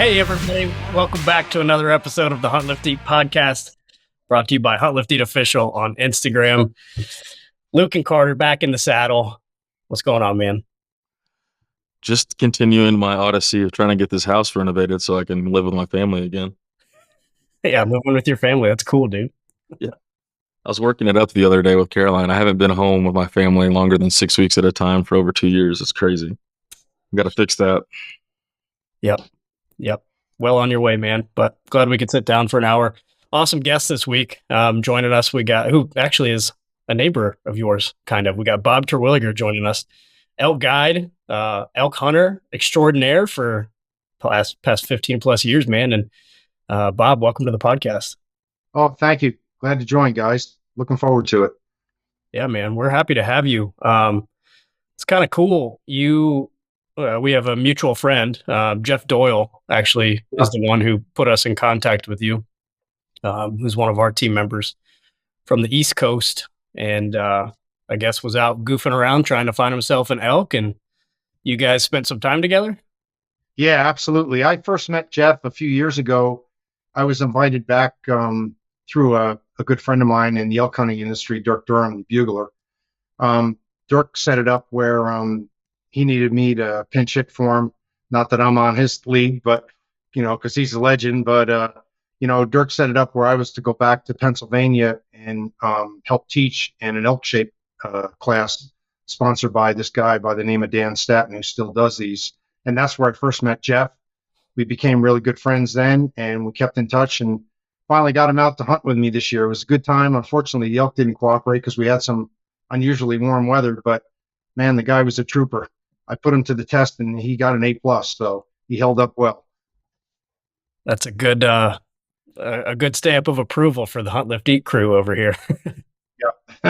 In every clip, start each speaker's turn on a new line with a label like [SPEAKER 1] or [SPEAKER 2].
[SPEAKER 1] Hey, everybody. Welcome back to another episode of the Hunt, Lift, Eat podcast, brought to you by Hunt, Lift, Eat Official on Instagram. Luke and Carter back in the saddle. What's going on, man?
[SPEAKER 2] Just continuing my odyssey of trying to get this house renovated so I can live with my family again.
[SPEAKER 1] Yeah, moving with your family. That's cool, dude.
[SPEAKER 2] Yeah. I was working it up the other day with Caroline. I haven't been home with my family longer than 6 weeks at a time for over 2 years. It's crazy. Got to fix that.
[SPEAKER 1] Yep. Well on your way, man. But glad we could sit down for an hour. Awesome guest this week. Joining us, we got who actually is a neighbor of yours, kind of. We got Bob Terwilliger joining us, elk guide, elk hunter extraordinaire for past 15 plus years, man. And Bob, welcome to the podcast.
[SPEAKER 3] Oh, thank you. Glad to join, guys. Looking forward to it.
[SPEAKER 1] Yeah, man, we're happy to have you. It's kind of cool. We have a mutual friend, Jeff Doyle, actually is the one who put us in contact with you, who's one of our team members from the East Coast, and I guess was out goofing around trying to find himself an elk, and you guys spent some time together?
[SPEAKER 3] Yeah, absolutely. I first met Jeff a few years ago. I was invited back through a good friend of mine in the elk hunting industry, Dirk Durham, the bugler. Dirk set it up where he needed me to pinch hit for him. Not that I'm on his league, but, because he's a legend. But, Dirk set it up where I was to go back to Pennsylvania and help teach in an elk shape class sponsored by this guy by the name of Dan Staton, who still does these. And that's where I first met Jeff. We became really good friends then, and we kept in touch and finally got him out to hunt with me this year. It was a good time. Unfortunately, the elk didn't cooperate because we had some unusually warm weather, but man, the guy was a trooper. I put him to the test and he got an A+, so he held up well.
[SPEAKER 1] That's a good stamp of approval for the Hunt, Lift, Eat crew over here.
[SPEAKER 3] Yeah.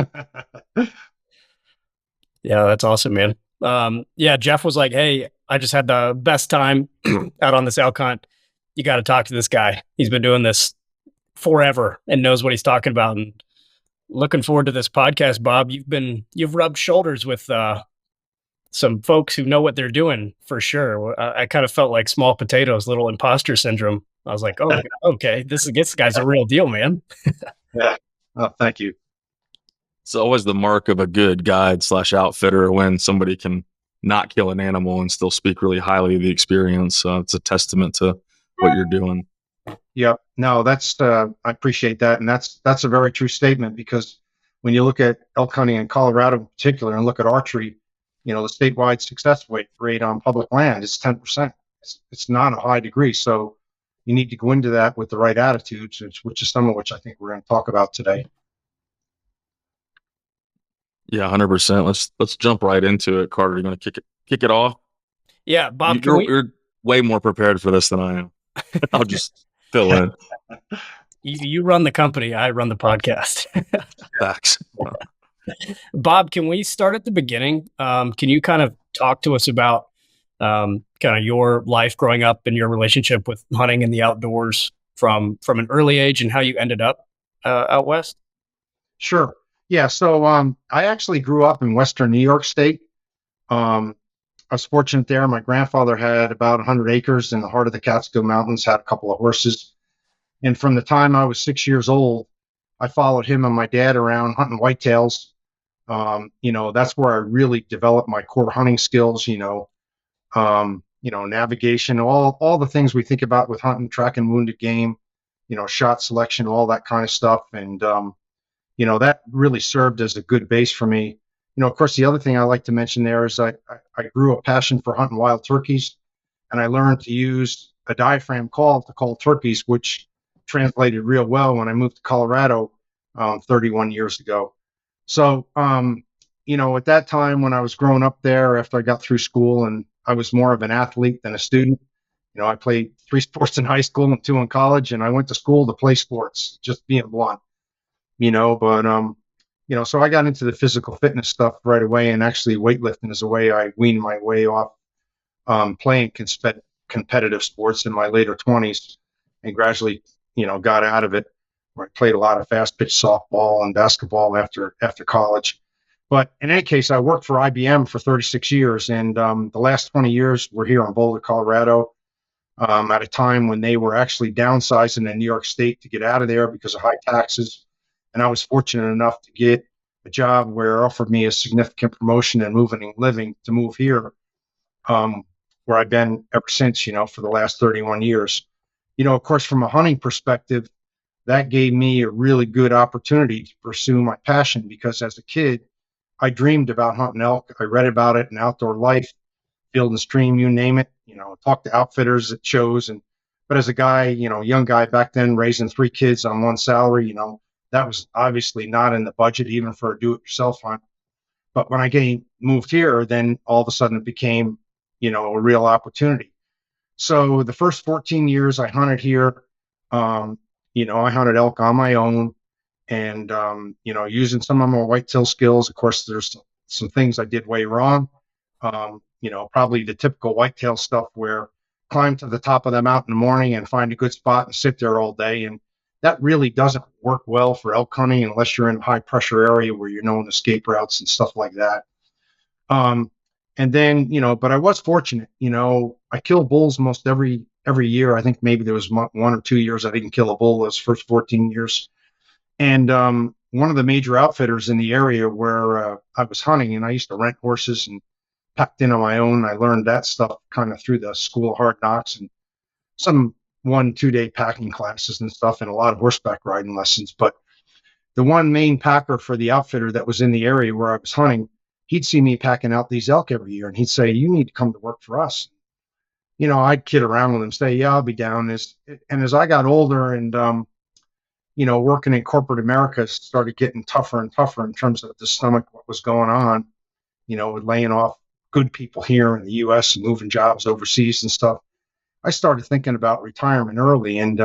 [SPEAKER 1] Yeah, that's awesome, man. Jeff was like, hey, I just had the best time out on this elk hunt. You got to talk to this guy. He's been doing this forever and knows what he's talking about. And looking forward to this podcast, Bob. You've rubbed shoulders with some folks who know what they're doing for sure. I kind of felt like small potatoes, little imposter syndrome. I was like, oh, okay, this guy's a real deal, man.
[SPEAKER 3] Yeah. Oh, thank you.
[SPEAKER 2] It's always the mark of a good guide / outfitter when somebody can not kill an animal and still speak really highly of the experience. It's a testament to what you're doing.
[SPEAKER 3] Yeah, no, that's I appreciate that, and that's a very true statement, because when you look at elk hunting in Colorado in particular and look at archery, the statewide success rate on public land is 10%. It's not a high degree, so you need to go into that with the right attitudes, which is some of which I think we're going to talk about today.
[SPEAKER 2] Yeah, 100%. Let's jump right into it. Carter, you're going to kick it off?
[SPEAKER 1] Yeah, Bob,
[SPEAKER 2] you're way more prepared for this than I am. I'll just fill in.
[SPEAKER 1] You run the company, I run the podcast.
[SPEAKER 2] Facts.
[SPEAKER 1] Bob, can we start at the beginning? Can you kind of talk to us about kind of your life growing up and your relationship with hunting and the outdoors from an early age and how you ended up out west?
[SPEAKER 3] Sure. Yeah. So I actually grew up in Western New York State. I was fortunate there. My grandfather had about 100 acres in the heart of the Catskill Mountains, had a couple of horses. And from the time I was 6 years old, I followed him and my dad around hunting whitetails. That's where I really developed my core hunting skills, navigation, all the things we think about with hunting, tracking wounded game, shot selection, all that kind of stuff. And, that really served as a good base for me. Of course, the other thing I like to mention there is I grew a passion for hunting wild turkeys, and I learned to use a diaphragm call to call turkeys, which translated real well when I moved to Colorado 31 years ago. So, at that time when I was growing up there, after I got through school, and I was more of an athlete than a student. I played 3 sports in high school and 2 in college, and I went to school to play sports, just being blunt, so I got into the physical fitness stuff right away, and actually weightlifting is a way I weaned my way off playing competitive sports in my later 20s, and gradually, got out of it, where I played a lot of fast pitch softball and basketball after college. But in any case, I worked for IBM for 36 years, and the last 20 years we're here in Boulder, Colorado. at a time when they were actually downsizing in New York State to get out of there because of high taxes. And I was fortunate enough to get a job where it offered me a significant promotion and moving and living to move here, um, where I've been ever since, for the last 31 years. Of course, from a hunting perspective, that gave me a really good opportunity to pursue my passion because as a kid, I dreamed about hunting elk. I read about it in Outdoor Life, Field and Stream, you name it. Talked to outfitters at shows, but as a guy, young guy back then, raising 3 kids on one salary, that was obviously not in the budget even for a do-it-yourself hunt. But when I moved here, then all of a sudden it became, a real opportunity. So the first 14 years I hunted here, I hunted elk on my own and, using some of my whitetail skills. Of course, there's some things I did way wrong. Probably the typical whitetail stuff where climb to the top of the mountain in the morning and find a good spot and sit there all day. And that really doesn't work well for elk hunting unless you're in a high pressure area where you're knowing escape routes and stuff like that. And then, but I was fortunate, I killed bulls most every year. I think maybe there was 1 or 2 years I didn't kill a bull those first 14 years. And one of the major outfitters in the area where I was hunting, and I used to rent horses and packed in on my own. I learned that stuff kind of through the School of Hard Knocks and some 1-2 day packing classes and stuff and a lot of horseback riding lessons. But the one main packer for the outfitter that was in the area where I was hunting, he'd see me packing out these elk every year and he'd say, "You need to come to work for us." I'd kid around with him, say, "Yeah, I'll be down." And as I got older and, working in corporate America started getting tougher and tougher in terms of the stomach, what was going on, with laying off good people here in the U.S. and moving jobs overseas and stuff. I started thinking about retirement early and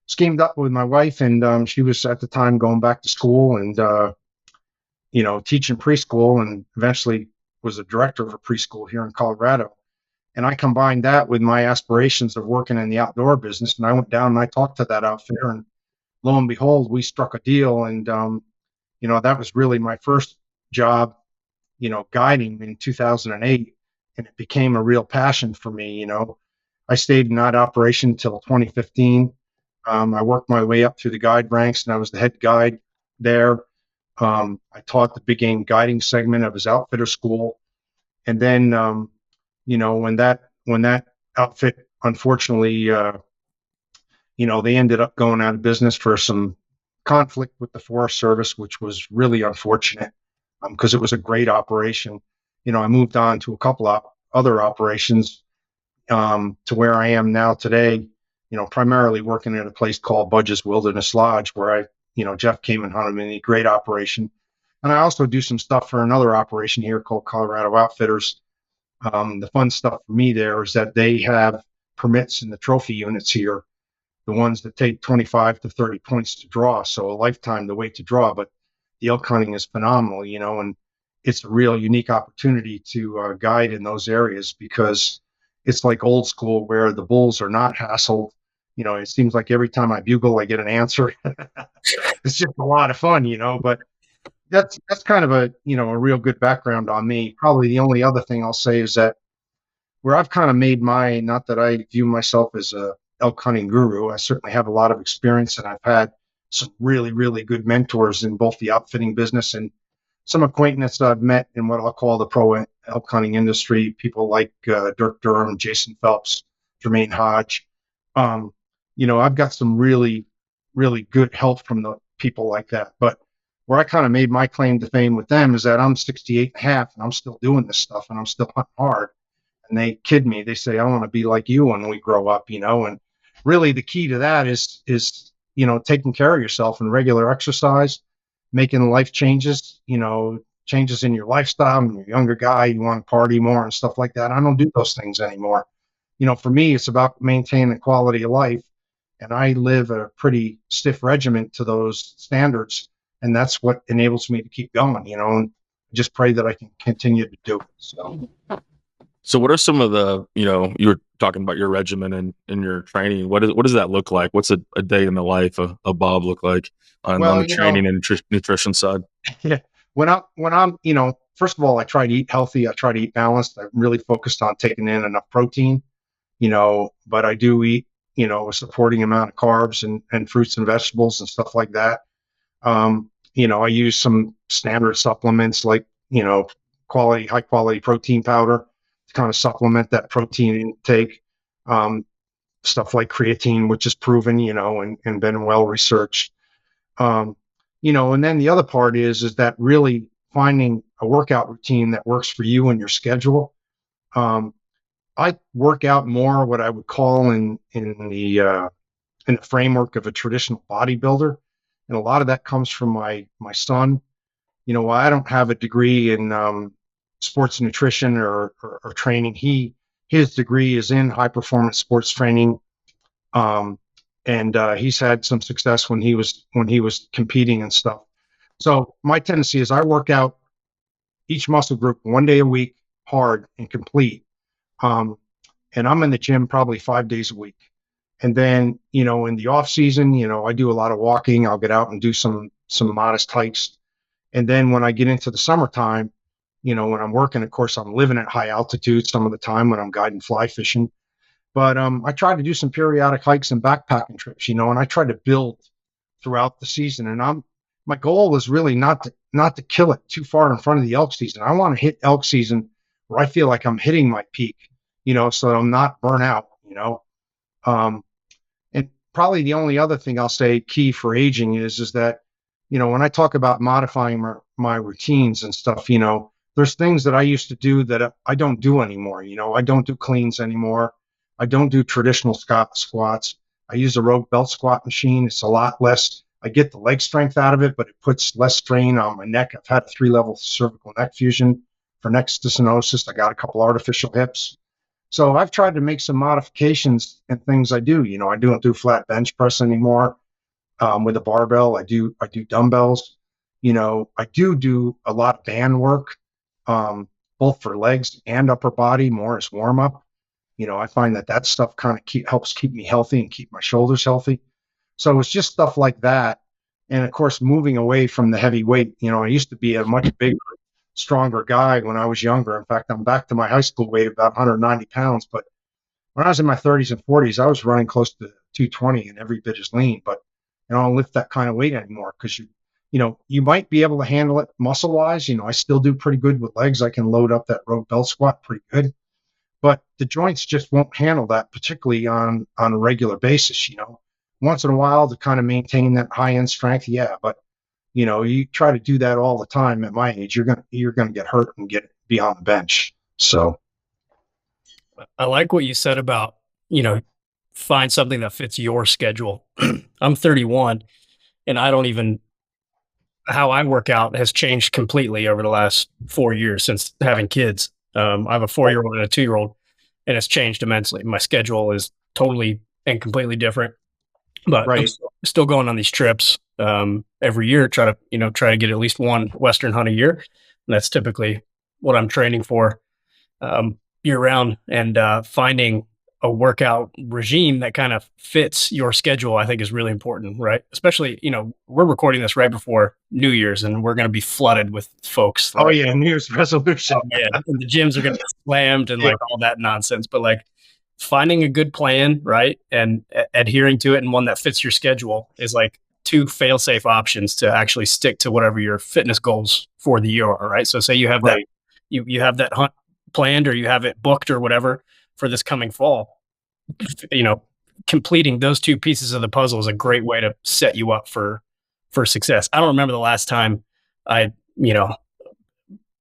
[SPEAKER 3] schemed up with my wife. And she was at the time going back to school and, teaching preschool and eventually was a director of a preschool here in Colorado. And I combined that with my aspirations of working in the outdoor business. And I went down and I talked to that outfitter and lo and behold, we struck a deal. And, that was really my first job, guiding in 2008. And it became a real passion for me. I stayed in that operation until 2015. I worked my way up through the guide ranks and I was the head guide there. I taught the big game guiding segment of his outfitter school. And then, when that outfit, unfortunately, they ended up going out of business for some conflict with the Forest Service, which was really unfortunate because it was a great operation. I moved on to a couple of other operations to where I am now today, primarily working at a place called Budge's Wilderness Lodge, where Jeff came and hunted me, a great operation. And I also do some stuff for another operation here called Colorado Outfitters. The fun stuff for me there is that they have permits in the trophy units here, the ones that take 25 to 30 points to draw. So a lifetime to wait to draw, but the elk hunting is phenomenal, and it's a real unique opportunity to guide in those areas because it's like old school where the bulls are not hassled. It seems like every time I bugle, I get an answer. It's just a lot of fun, but that's kind of a real good background on me. Probably the only other thing I'll say is that where I've kind of made not that I view myself as a elk hunting guru, I certainly have a lot of experience and I've had some really, really good mentors in both the outfitting business and some acquaintances I've met in what I'll call the pro elk hunting industry, people like Dirk Durham, Jason Phelps, Jermaine Hodge. I've got some really, really good help from the people like that. But where I kind of made my claim to fame with them is that I'm 68 and a half and I'm still doing this stuff and I'm still hunting hard. And they kid me. They say, "I want to be like you when we grow up," and really the key to that is taking care of yourself and regular exercise, making life changes, changes in your lifestyle. When you're a younger guy, you want to party more and stuff like that. I don't do those things anymore. For me, it's about maintaining the quality of life. And I live a pretty stiff regimen to those standards. And that's what enables me to keep going, and just pray that I can continue to do it.
[SPEAKER 2] So what are some of the, you were talking about your regimen and your training. What does that look like? What's a day in the life of Bob look like on the training and nutrition side?
[SPEAKER 3] Yeah. When I'm, first of all, I try to eat healthy. I try to eat balanced. I'm really focused on taking in enough protein, but I do eat, a supporting amount of carbs and fruits and vegetables and stuff like that. I use some standard supplements like, high quality protein powder to kind of supplement that protein intake. Stuff like creatine, which is proven, and been well researched. Um, and then the other part is that really finding a workout routine that works for you and your schedule. I work out more what I would call in the framework of a traditional bodybuilder, and a lot of that comes from my son. While I don't have a degree in sports nutrition or training, his degree is in high performance sports training, and he's had some success when he was competing and stuff. So my tendency is I work out each muscle group 1 day a week, hard and complete. Um, and I'm in the gym probably 5 days a week. And then, in the off season, I do a lot of walking. I'll get out and do some modest hikes. And then when I get into the summertime, when I'm working, of course, I'm living at high altitude some of the time when I'm guiding fly fishing. But I try to do some periodic hikes and backpacking trips, and I try to build throughout the season. And my goal is really not to kill it too far in front of the elk season. I want to hit elk season where I feel like I'm hitting my peak, so that I'm not burnt out. Um, and probably the only other thing I'll say key for aging is that, when I talk about modifying my routines and stuff, there's things that I used to do that I don't do anymore. I don't do cleans anymore. I don't do traditional squats. I use a Rogue belt squat machine. It's a lot less. I get the leg strength out of it, but it puts less strain on my neck. I've had a 3-level cervical neck fusion for neck stenosis. I got a couple artificial hips. So I've tried to make some modifications and things I do. I don't do flat bench press anymore with a barbell. I do dumbbells. I do a lot of band work, both for legs and upper body, more as warm up. I find that stuff kind of helps keep me healthy and keep my shoulders healthy. So it's just stuff like that. And of course, moving away from the heavy weight. I used to be a much bigger, stronger guy when I was younger. In fact, I'm back to my high school weight, about 190 pounds. But when I was in my 30s and 40s, I was running close to 220 and every bit as lean. But I don't lift that kind of weight anymore because you might be able to handle it muscle wise. I still do pretty good with legs. I can load up that Rogue belt squat pretty good. But the joints just won't handle that, particularly on a regular basis. Once in a while to kind of maintain that high end strength, yeah. But you try to do that all the time at my age, you're gonna get hurt and be on the bench. So
[SPEAKER 1] I like what you said about, find something that fits your schedule. I'm 31 and how I work out has changed completely over the last 4 years since having kids. I have a 4-year-old and a 2-year-old, and it's changed immensely. My schedule is totally and completely different, but
[SPEAKER 3] right.
[SPEAKER 1] I'm still going on these trips every year, try to get at least one Western hunt a year. And that's typically what I'm training for year round, and finding a workout regime that kind of fits your schedule, I think is really important, right? Especially, we're recording this right before New Year's and we're going to be flooded with folks.
[SPEAKER 3] Oh yeah. New Year's resolution.
[SPEAKER 1] Yeah. And the gyms are going to get slammed and like all that nonsense, but like finding a good plan, right? And adhering to it and one that fits your schedule is like 2 fail-safe options to actually stick to whatever your fitness goals for the year are, right? So say you have that, you have that hunt planned or you have it booked or whatever for this coming fall, completing those 2 pieces of the puzzle is a great way to set you up for success. I don't remember the last time I,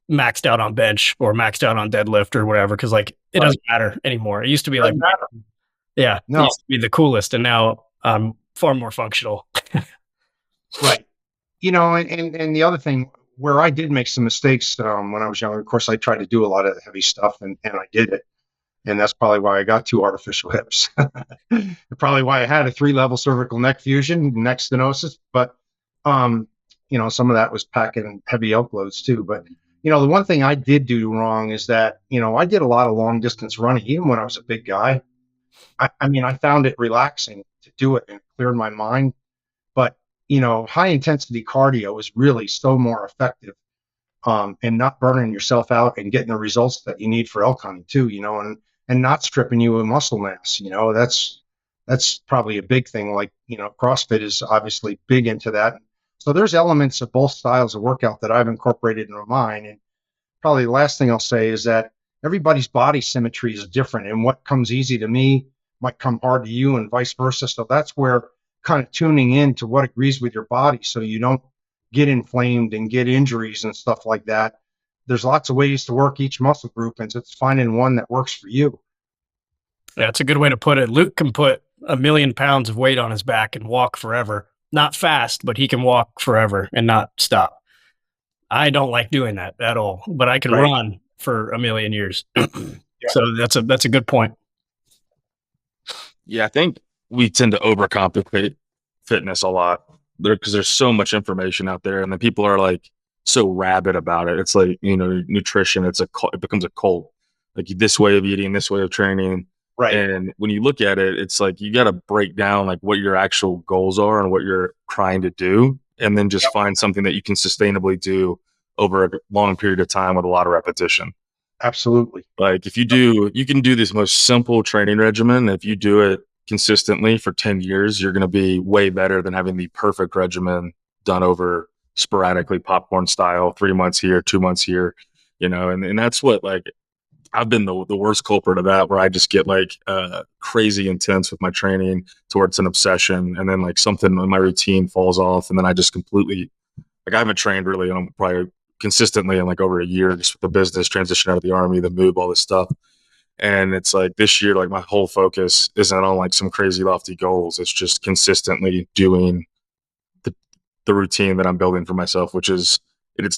[SPEAKER 1] maxed out on bench or maxed out on deadlift or whatever. Cause like, it doesn't matter anymore. It used to be like, yeah, no. It used to be the coolest. And now I'm far more functional.
[SPEAKER 3] Right. And the other thing where I did make some mistakes when I was younger, of course, I tried to do a lot of heavy stuff and I did it. And that's probably why I got 2 artificial hips. Probably why I had a 3-level cervical neck fusion, neck stenosis. But, some of that was packing heavy elk loads too. But, the one thing I did do wrong is that, I did a lot of long distance running, even when I was a big guy. I found it relaxing to do it and cleared my mind. But, high intensity cardio is really so more effective. And not burning yourself out and getting the results that you need for elk hunting too, and not stripping you of muscle mass. That's probably a big thing. Like, CrossFit is obviously big into that. So there's elements of both styles of workout that I've incorporated into mine. And probably the last thing I'll say is that everybody's body symmetry is different, and what comes easy to me might come hard to you, and vice versa. So that's where kind of tuning in to what agrees with your body, so you don't get inflamed and get injuries and stuff like that. There's lots of ways to work each muscle group, and it's finding one that works for you.
[SPEAKER 1] Yeah, that's a good way to put it. Luke can put 1,000,000 pounds of weight on his back and walk forever. Not fast, but he can walk forever and not stop. I don't like doing that at all, but I can
[SPEAKER 3] Right.
[SPEAKER 1] run for 1,000,000 years. So that's a good point.
[SPEAKER 2] Yeah, I think we tend to overcomplicate fitness a lot there because there's so much information out there, and then people are like so rabid about it. It's like, nutrition. It becomes a cult. Like this way of eating, this way of training.
[SPEAKER 3] Right.
[SPEAKER 2] And when you look at it, it's like you got to break down like what your actual goals are and what you're trying to do, and then just find something that you can sustainably do over a long period of time with a lot of repetition.
[SPEAKER 3] Absolutely.
[SPEAKER 2] Like if you can do this most simple training regimen. If you do it consistently for 10 years, you're going to be way better than having the perfect regimen done over sporadically popcorn style, 3 months here, 2 months here, and that's what, like, I've been the worst culprit of that, where I just get like crazy intense with my training towards an obsession. And then like something in my routine falls off. And then I just completely, like, I haven't trained really probably consistently in like over a year, just with the business transition out of the army, the move, all this stuff. And it's like this year, like my whole focus isn't on like some crazy lofty goals. It's just consistently doing the routine that I'm building for myself, which is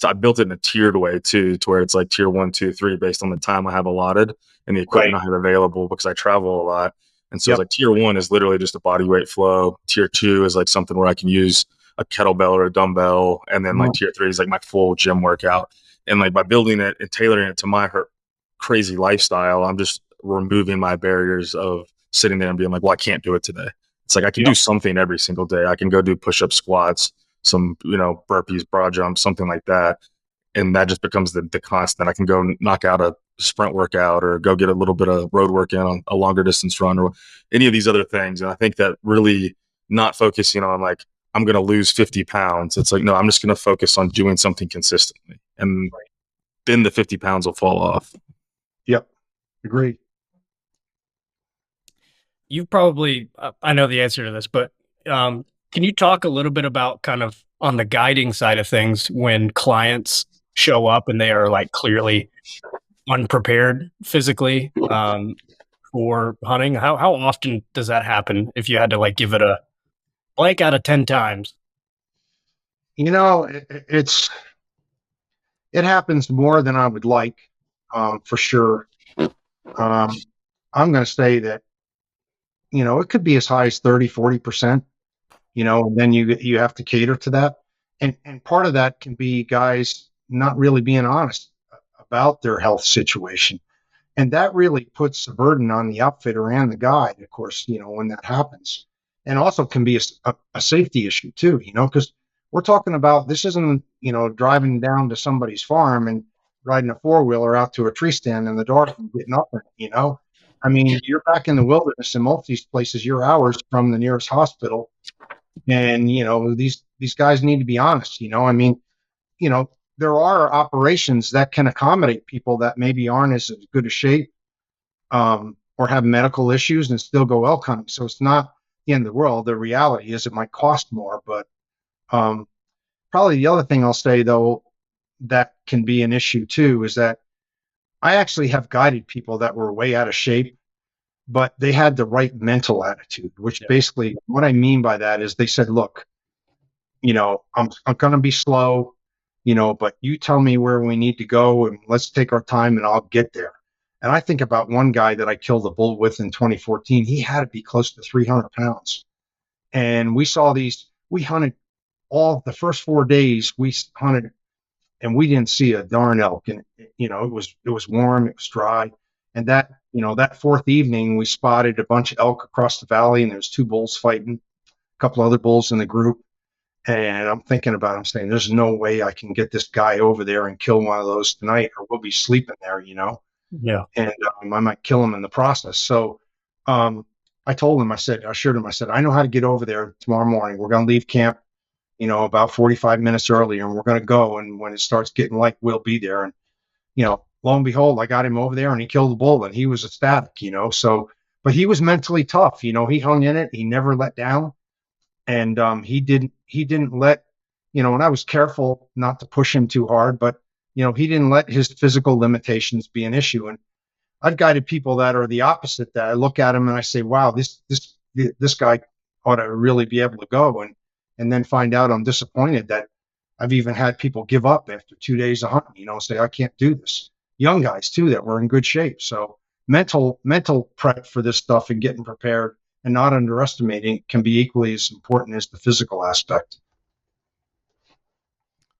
[SPEAKER 2] I built it in a tiered way too, to where it's like tier 1, 2, 3 based on the time I have allotted and the equipment I have available, because I travel a lot. And so it's like tier 1 is literally just a body weight flow. Tier 2 is like something where I can use a kettlebell or a dumbbell. And then like tier 3 is like my full gym workout. And like by building it and tailoring it to my crazy lifestyle, I'm just removing my barriers of sitting there and being like, well, I can't do it today. It's like I can do something every single day. I can go do push-up, squats, some burpees, broad jumps, something like that, and that just becomes the constant. I can go knock out a sprint workout or go get a little bit of road work in on a longer distance run or any of these other things. And I think that really not focusing on like I'm going to lose 50 pounds. It's like, no, I'm just going to focus on doing something consistently, and then the 50 pounds will fall off.
[SPEAKER 3] Yep. Agreed.
[SPEAKER 1] You probably, I know the answer to this, but can you talk a little bit about kind of on the guiding side of things when clients show up and they are like clearly unprepared physically for hunting? How often does that happen if you had to like give it a blank out of 10 times?
[SPEAKER 3] It happens more than I would like, for sure. I'm going to say that, it could be as high as 30, 40%. And then you have to cater to that. And part of that can be guys not really being honest about their health situation. And that really puts a burden on the outfitter and the guide, of course, when that happens. And also can be a safety issue too, because we're talking about, this isn't, driving down to somebody's farm and riding a four-wheeler out to a tree stand in the dark and getting up in it, I mean, you're back in the wilderness in most of these places, you're hours from the nearest hospital. And, these guys need to be honest, I mean, there are operations that can accommodate people that maybe aren't as good a shape, or have medical issues and still go elk hunting. So it's not the end of the world. The reality is it might cost more, but probably the other thing I'll say though, that can be an issue too, is that I actually have guided people that were way out of shape, but they had the right mental attitude, which basically what I mean by that is they said, look, I'm going to be slow, but you tell me where we need to go and let's take our time and I'll get there. And I think about one guy that I killed a bull with in 2014. He had to be close to 300 pounds. And we hunted all the first 4 days we hunted, and we didn't see a darn elk. And, it was warm, it was dry. And that fourth evening, we spotted a bunch of elk across the valley, and there's 2 bulls fighting, a couple other bulls in the group. And I'm thinking about it, I'm saying, there's no way I can get this guy over there and kill one of those tonight, or we'll be sleeping there,
[SPEAKER 1] Yeah.
[SPEAKER 3] and I might kill him in the process. So um, I told him, I assured him, I said, I know how to get over there tomorrow morning. We're going to leave camp, about 45 minutes earlier, and we're going to go. And when it starts getting light, we'll be there. And, lo and behold, I got him over there and he killed the bull and he was ecstatic, so, but he was mentally tough, he hung in it. He never let down. And he didn't let, and I was careful not to push him too hard, but, he didn't let his physical limitations be an issue. And I've guided people that are the opposite. That I look at him and I say, "Wow, this guy ought to really be able to go," and then find out I'm disappointed. That I've even had people give up after 2 days of hunting. Say I can't do this. Young guys too that were in good shape. So mental prep for this stuff and getting prepared and not underestimating it can be equally as important as the physical aspect.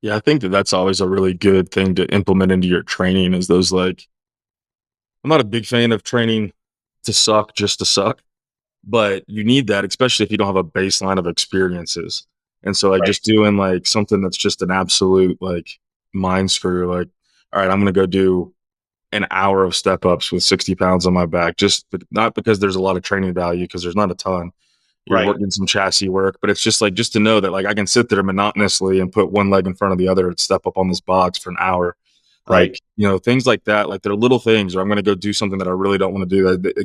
[SPEAKER 2] Yeah, I think that that's always a really good thing to implement into your training is those like I'm not a big fan of training to suck just to suck, but you need that, especially if you don't have a baseline of experiences. And so like
[SPEAKER 3] Right.
[SPEAKER 2] just doing like something that's just an absolute like mind screw, like, all right, I'm gonna go do an hour of step ups with 60 pounds on my back, just but not because there's a lot of training value, because there's not a ton. You're
[SPEAKER 3] Right.
[SPEAKER 2] working some chassis work, but it's just like just to know that like I can sit there monotonously and put one leg in front of the other and step up on this box for an hour.
[SPEAKER 3] Right.
[SPEAKER 2] Like, things like that. Like they're little things, or I'm gonna go do something that I really don't want to do.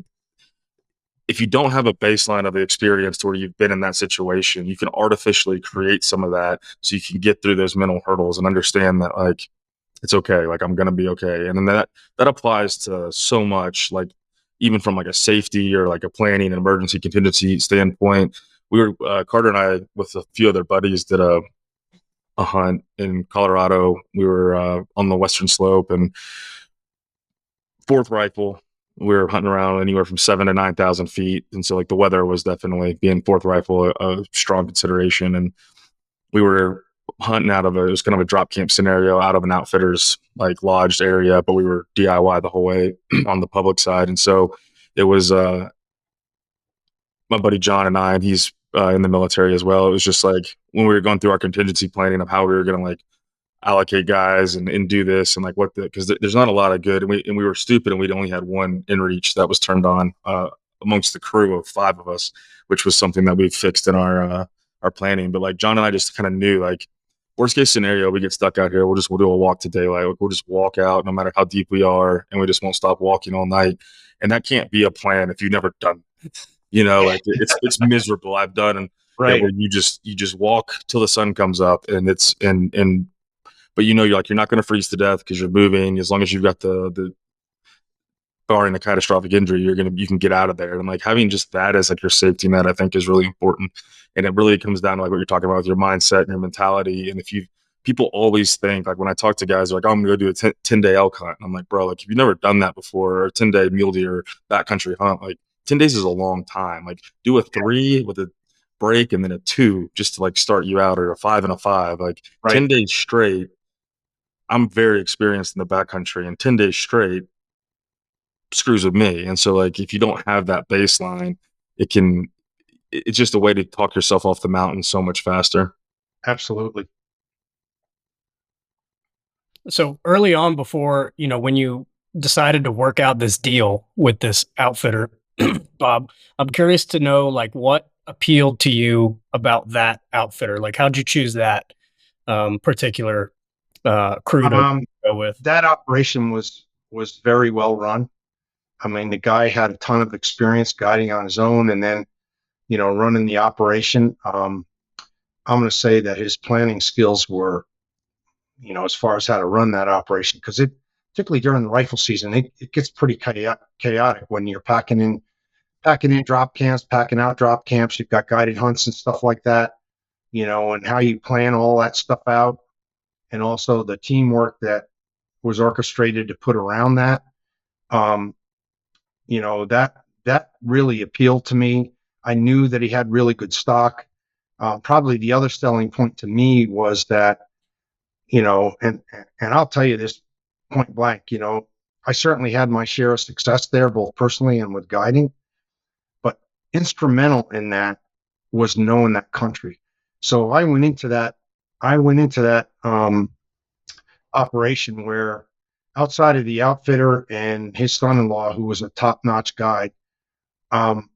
[SPEAKER 2] If you don't have a baseline of the experience to where you've been in that situation, you can artificially create some of that so you can get through those mental hurdles and understand that like it's okay, like I'm gonna be okay. And then that applies to so much, like even from like a safety or like a planning and emergency contingency standpoint. We were Carter and I with a few other buddies did a hunt in Colorado. We were on the western slope and fourth rifle. We were hunting around anywhere from 7 to 9,000 feet, and so like the weather was definitely being fourth rifle a strong consideration. And we were hunting out of it was kind of a drop camp scenario out of an outfitter's like lodged area, but we were DIY the whole way on the public side. And so it was my buddy John and I, and he's in the military as well. It was just like when we were going through our contingency planning of how we were going to like allocate guys and do this and like what because there's not a lot of good, and we were stupid and we only had one in reach that was turned on amongst the crew of 5 of us, which was something that we fixed in our planning. But like John and I just kind of knew like worst case scenario, we get stuck out here, we'll do a walk to daylight. We'll just walk out no matter how deep we are, and we just won't stop walking all night. And that can't be a plan if you've never done like it's miserable. I've done
[SPEAKER 3] Right.
[SPEAKER 2] where you just walk till the sun comes up, and it's and but you're like you're not going to freeze to death because you're moving. As long as you've got the barring a catastrophic injury, you can get out of there. And like having just that as like your safety net, I think is really important. And it really comes down to like what you're talking about with your mindset and your mentality. And if you people always think like when I talk to guys, they're like, oh, I'm gonna go do a 10-day elk hunt. And I'm like, bro, like if you've never done that before, or a 10-day mule deer backcountry hunt, like 10 days is a long time. Like do a 3 with a break and then a 2 just to like start you out, or a 5 and a 5. Like
[SPEAKER 3] Right.
[SPEAKER 2] 10 days straight. I'm very experienced in the backcountry, and 10 days straight screws with me. And so like if you don't have that baseline, it's just a way to talk yourself off the mountain so much faster.
[SPEAKER 3] Absolutely.
[SPEAKER 1] So early on, before, when you decided to work out this deal with this outfitter, Bob, I'm curious to know like what appealed to you about that outfitter. Like, how'd you choose that particular crew to
[SPEAKER 3] Um,
[SPEAKER 1] go with?
[SPEAKER 3] that operation was very well run. I mean, the guy had a ton of experience guiding on his own, and then running the operation. I'm going to say that his planning skills were, as far as how to run that operation, because particularly during the rifle season, it gets pretty chaotic when you're packing in drop camps, packing out drop camps. You've got guided hunts and stuff like that, and how you plan all that stuff out, and also the teamwork that was orchestrated to put around that. Um, that really appealed to me. I knew that he had really good stock. Probably the other selling point to me was that, and I'll tell you this point blank, I certainly had my share of success there, both personally and with guiding, but instrumental in that was knowing that country. So I went into that operation where outside of the outfitter and his son-in-law, who was a top-notch guide, um,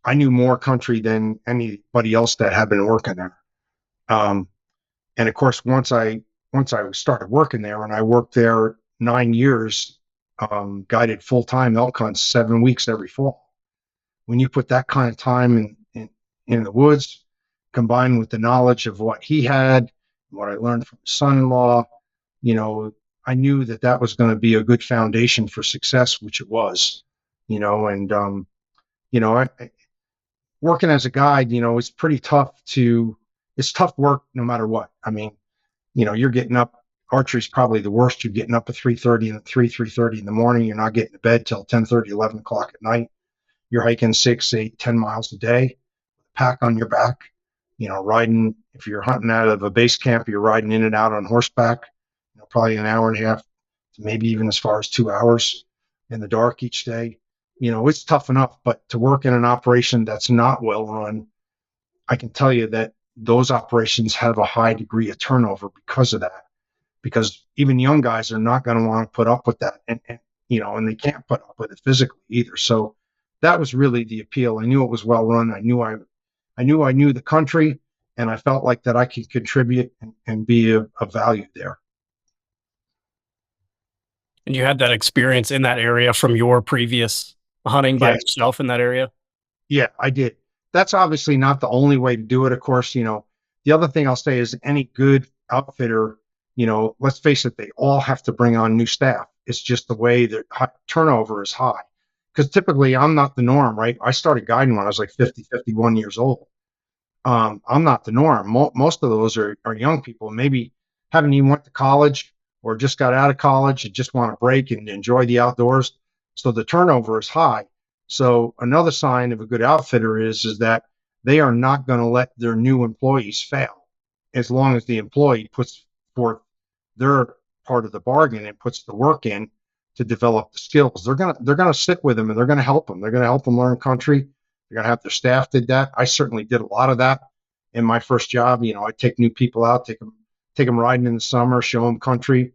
[SPEAKER 3] I knew more country than anybody else that had been working there. Um, and of course, once I started working there, and I worked there 9 years, guided full-time elk hunts 7 weeks every fall. When you put that kind of time in the woods, combined with the knowledge of what he had, what I learned from his son-in-law, you know, I knew that that was going to be a good foundation for success, which it was, and working as a guide, it's tough work no matter what. I mean, you're getting up. Archery's probably the worst. You're getting up at 3:30 and 3:30 in the morning. You're not getting to bed till 10:30, 11 o'clock at night. You're hiking 6, 8, 10 miles a day, pack on your back, riding. If you're hunting out of a base camp, you're riding in and out on horseback, probably an hour and a half, maybe even as far as 2 hours in the dark each day. It's tough enough, but to work in an operation that's not well run, I can tell you that those operations have a high degree of turnover because of that. Because even young guys are not going to want to put up with that, and they can't put up with it physically either. So that was really the appeal. I knew it was well run. I knew I knew the country, and I felt like that I could contribute and be of value there.
[SPEAKER 1] And you had that experience in that area from your previous hunting by
[SPEAKER 3] Yeah,
[SPEAKER 1] yourself in that area?
[SPEAKER 3] yeah, I did. That's obviously not the only way to do it. Of course, the other thing I'll say is any good outfitter, let's face it, they all have to bring on new staff. It's just the way that turnover is high. Because typically I'm not the norm, right? I started guiding when I was like 50, 51 years old. I'm not the norm. Most of those are young people, maybe haven't even went to college or just got out of college and just want to break and enjoy the outdoors. So the turnover is high. So another sign of a good outfitter is that they are not going to let their new employees fail as long as the employee puts forth their part of the bargain and puts the work in to develop the skills. They're gonna sit with them and they're gonna help them. They're gonna help them learn country. They're gonna have their staff did that. I certainly did a lot of that in my first job. I take new people out, take them riding in the summer, show them country.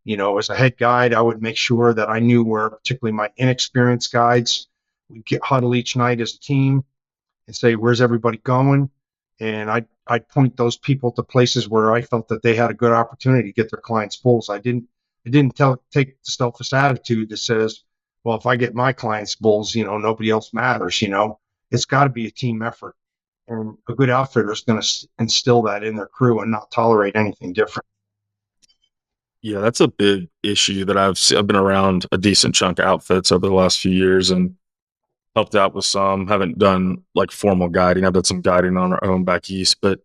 [SPEAKER 3] As a head guide, I would make sure that I knew where, particularly my inexperienced guides, we'd get huddle each night as a team and say, "Where's everybody going?" And I'd point those people to places where I felt that they had a good opportunity to get their clients' bulls. I didn't take the selfish attitude that says, "Well, if I get my clients' bulls, nobody else matters." It's got to be a team effort, and a good outfitter is going to instill that in their crew and not tolerate anything different.
[SPEAKER 2] Yeah, that's a big issue that I've been around a decent chunk of outfits over the last few years and helped out with some. Haven't done like formal guiding. I've done some guiding on our own back east, but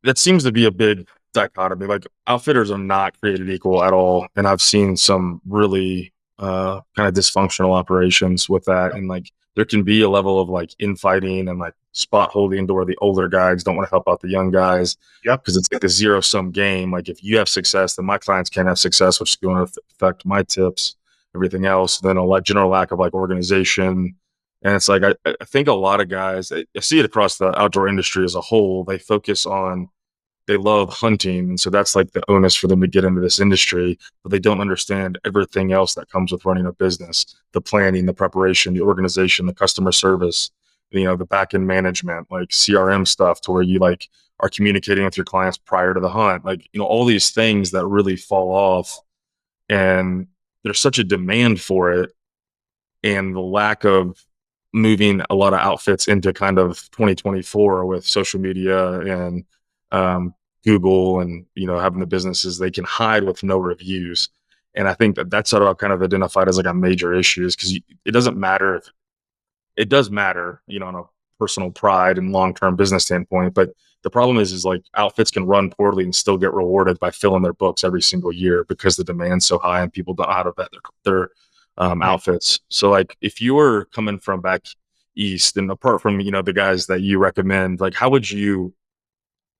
[SPEAKER 2] that seems to be a big dichotomy. Like outfitters are not created equal at all, and I've seen some really kind of dysfunctional operations with that. And like there can be a level of like infighting and like spot holding to where the older guys don't want to help out the young guys.
[SPEAKER 3] Yep.
[SPEAKER 2] Because it's like a zero sum game. Like if you have success, then my clients can't have success, which is going to affect my tips, everything else. Then a general lack of like organization. And it's like I think a lot of guys, I see it across the outdoor industry as a whole. They love hunting, and so that's like the onus for them to get into this industry, but they don't understand everything else that comes with running a business: the planning, the preparation, the organization, the customer service, the back end management, like CRM stuff, to where you like are communicating with your clients prior to the hunt, like all these things that really fall off. And there's such a demand for it, and the lack of moving a lot of outfits into kind of 2024 with social media and Google, and having the businesses they can hide with no reviews. And I think that that's sort of kind of identified as like a major issue, is because it doesn't matter if it does matter, on a personal pride and long-term business standpoint. But the problem is like outfits can run poorly and still get rewarded by filling their books every single year because the demand's so high and people don't know how to vet their outfits. So like if you were coming from back east, and apart from the guys that you recommend, like how would you,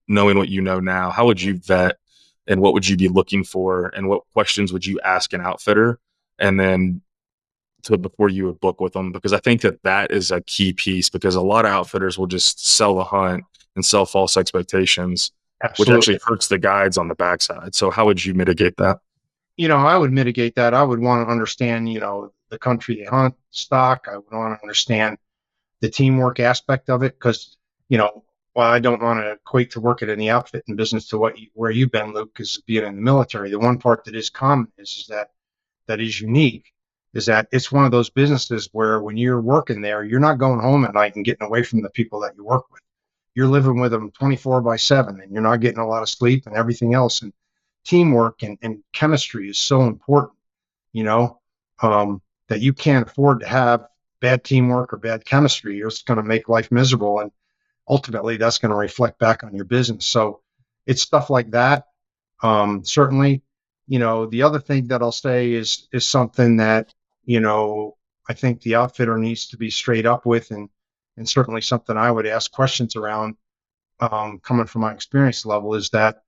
[SPEAKER 2] knowing what you know now, how would you vet, and what would you be looking for, and what questions would you ask an outfitter, and then before you would book with them? Because I think that is a key piece, because a lot of outfitters will just sell the hunt and sell false expectations, which
[SPEAKER 3] Absolutely.
[SPEAKER 2] actually hurts the guides on the backside. So how would you mitigate that?
[SPEAKER 3] I would mitigate that. I would want to understand, the country they hunt, stock. I would want to understand the teamwork aspect of it because, you know, while I don't want to equate to working in the outfitting business to where you've been, Luke, is being in the military. The one part that is common is that is unique is that it's one of those businesses where when you're working there, you're not going home at night and getting away from the people that you work with. You're living with them 24/7 and you're not getting a lot of sleep and everything else. And teamwork and chemistry is so important, you know, that you can't afford to have bad teamwork or bad chemistry. It's going to make life miserable. And ultimately, that's going to reflect back on your business. So it's stuff like that. Certainly, the other thing that I'll say is something that, I think the outfitter needs to be straight up with and certainly something I would ask questions around, coming from my experience level is that,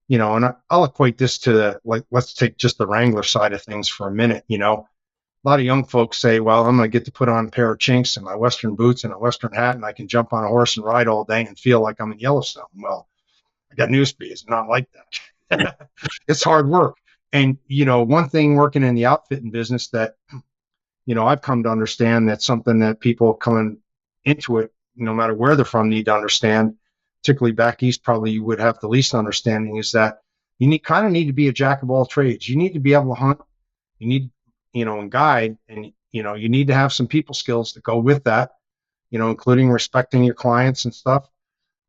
[SPEAKER 3] and I'll equate this to like, let's take just the Wrangler side of things for a minute. A lot of young folks say, well, I'm going to get to put on a pair of chinks and my Western boots and a Western hat, and I can jump on a horse and ride all day and feel like I'm in Yellowstone. Well, I got news for you. It's not like that. It's hard work. And, one thing working in the outfitting business that, I've come to understand that's something that people coming into it, no matter where they're from, need to understand, particularly back east, probably you would have the least understanding is that kind of need to be a jack of all trades. You need to be able to hunt. You need, and guide, and, you need to have some people skills to go with that, including respecting your clients and stuff.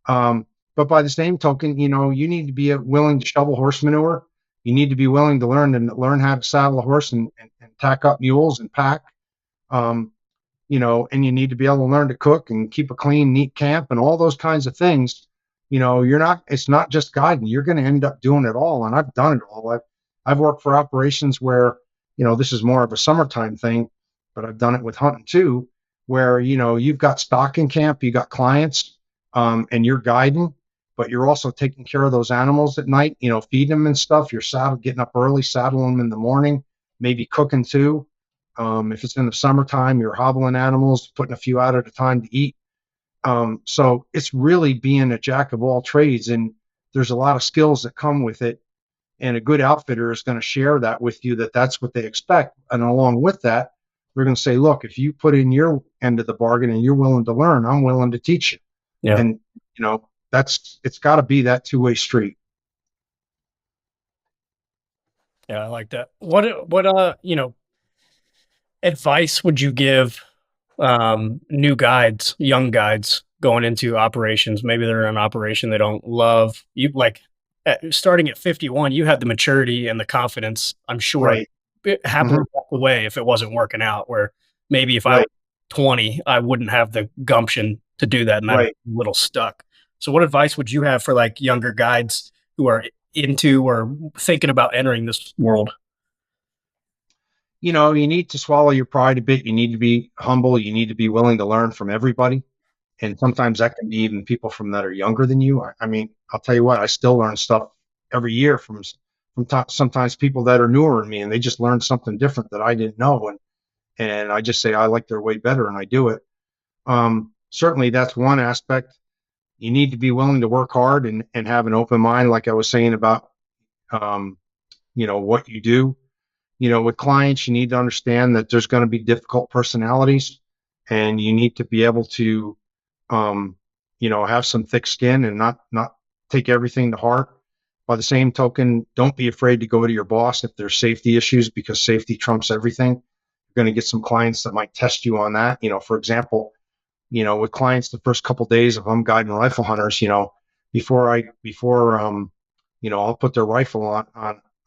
[SPEAKER 3] But by the same token, you need to be willing to shovel horse manure. You need to be willing to learn how to saddle a horse and tack up mules and pack. Um, and you need to be able to learn to cook and keep a clean, neat camp and all those kinds of things. It's not just guiding. You're going to end up doing it all. And I've done it all. I've worked for operations where, this is more of a summertime thing, but I've done it with hunting too, where, you've got stock in camp, you got clients, and you're guiding, but you're also taking care of those animals at night, feeding them and stuff. You're getting up early, saddling them in the morning, maybe cooking too. If it's in the summertime, you're hobbling animals, putting a few out at a time to eat. So it's really being a jack of all trades, and there's a lot of skills that come with it. And a good outfitter is going to share that with you, that's what they expect. And along with that, they're going to say, look, if you put in your end of the bargain and you're willing to learn, I'm willing to teach you.
[SPEAKER 1] Yeah.
[SPEAKER 3] And, it's got to be that two-way street.
[SPEAKER 1] Yeah, I like that. What advice would you give new guides, young guides going into operations? Maybe they're in an operation they don't love. You like starting at 51, you had the maturity and the confidence, I'm sure,
[SPEAKER 3] Right.
[SPEAKER 1] happily walk away if it wasn't working out, where maybe if I was
[SPEAKER 3] Right.
[SPEAKER 1] 20, I wouldn't have the gumption to do that and I'm a
[SPEAKER 3] Right.
[SPEAKER 1] little stuck. So what advice would you have for like younger guides who are into or thinking about entering this world?
[SPEAKER 3] You need to swallow your pride a bit. You need to be humble. You need to be willing to learn from everybody. And sometimes that can be even people from that are younger than you. I mean, I'll tell you what, I still learn stuff every year from sometimes people that are newer than me, and they just learn something different that I didn't know. And I just say I like their way better, and I do it. Certainly, that's one aspect. You need to be willing to work hard and have an open mind, like I was saying about, um, what you do. With clients, you need to understand that there's going to be difficult personalities, and you need to be able to, have some thick skin and not take everything to heart. By the same token, don't be afraid to go to your boss if there's safety issues, because safety trumps everything. You're going to get some clients that might test you on that. For example, with clients, the first couple of days of I'm guiding rifle hunters, before I'll put their rifle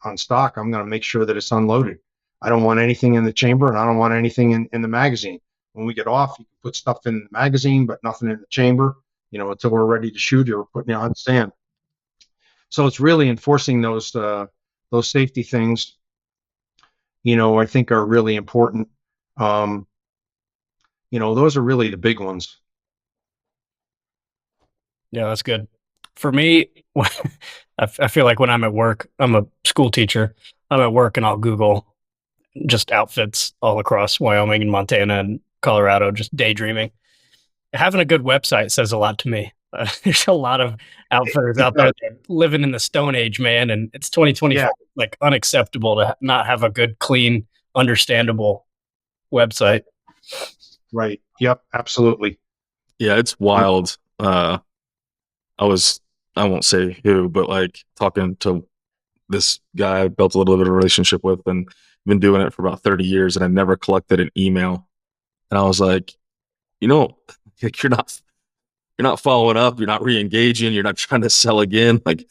[SPEAKER 3] on stock, I'm going to make sure that it's unloaded. I don't want anything in the chamber, and I don't want anything in the magazine. When we get off, you can put stuff in the magazine, but nothing in the chamber, until we're ready to shoot or putting it on stand. So it's really enforcing those safety things, I think are really important. Those are really the big ones.
[SPEAKER 1] Yeah, that's good. For me, I feel like when I'm at work, I'm a school teacher. I'm at work and I'll Google just outfits all across Wyoming and Montana and Colorado, just daydreaming. Having a good website says a lot to me. There's a lot of outfitters out there that are living in the Stone Age, man, and it's 2025.
[SPEAKER 3] Yeah,
[SPEAKER 1] Like unacceptable to not have a good, clean, understandable website.
[SPEAKER 3] right. Yep, absolutely.
[SPEAKER 2] Yeah, it's wild. I was, I won't say who, but like talking to this guy I built a little bit of a relationship with and been doing it for about 30 years and I never collected an email. And I was like, you know, like you're not following up, you're not re-engaging, you're not trying to sell again. Like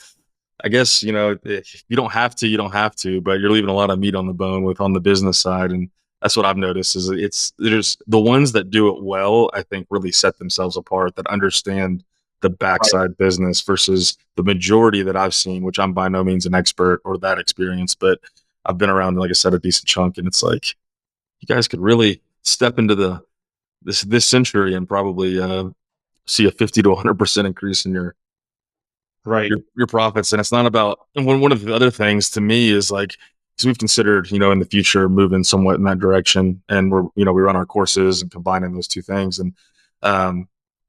[SPEAKER 2] I guess, if you don't have to, you don't have to, but you're leaving a lot of meat on the bone with on the business side. And that's what I've noticed is there's the ones that do it well, I think really set themselves apart that understand the
[SPEAKER 3] Right.
[SPEAKER 2] backside business versus the majority that I've seen, which I'm by no means an expert or that experienced, but I've been around, like I said, a decent chunk. And it's like, you guys could really step into this century and probably, see a 50 to 100% increase in
[SPEAKER 3] Right.
[SPEAKER 2] your profits. And it's not about, and one of the other things to me is like, because we've considered, in the future moving somewhat in that direction. And we run our courses and combining those two things. And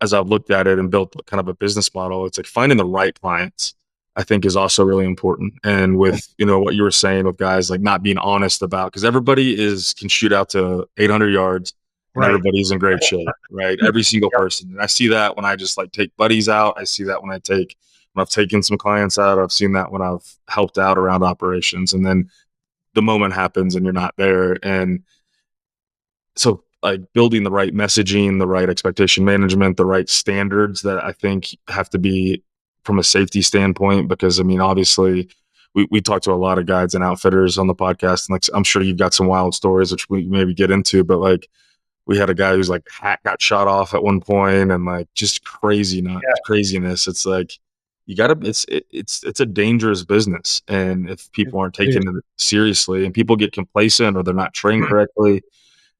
[SPEAKER 2] as I've looked at it and built kind of a business model, it's like finding the right clients, I think is also really important. And with, what you were saying with guys like not being honest about, because everybody can shoot out to 800 yards and
[SPEAKER 3] Right.
[SPEAKER 2] everybody's in great shape, right? Every single
[SPEAKER 3] Yep.
[SPEAKER 2] person. And I see that when I just like take buddies out. I see that when I've taken some clients out. I've seen that when I've helped out around operations. And then the moment happens and you're not there. And so like building the right messaging, the right expectation management, the right standards that I think have to be from a safety standpoint, because I mean, obviously we talk to a lot of guides and outfitters on the podcast, and like I'm sure you've got some wild stories which we maybe get into, but like we had a guy who's like hat got shot off at one point and like just craziness. It's like you gotta it's a dangerous business. And if people aren't
[SPEAKER 3] It is.
[SPEAKER 2] taking it seriously and people get complacent or they're not trained correctly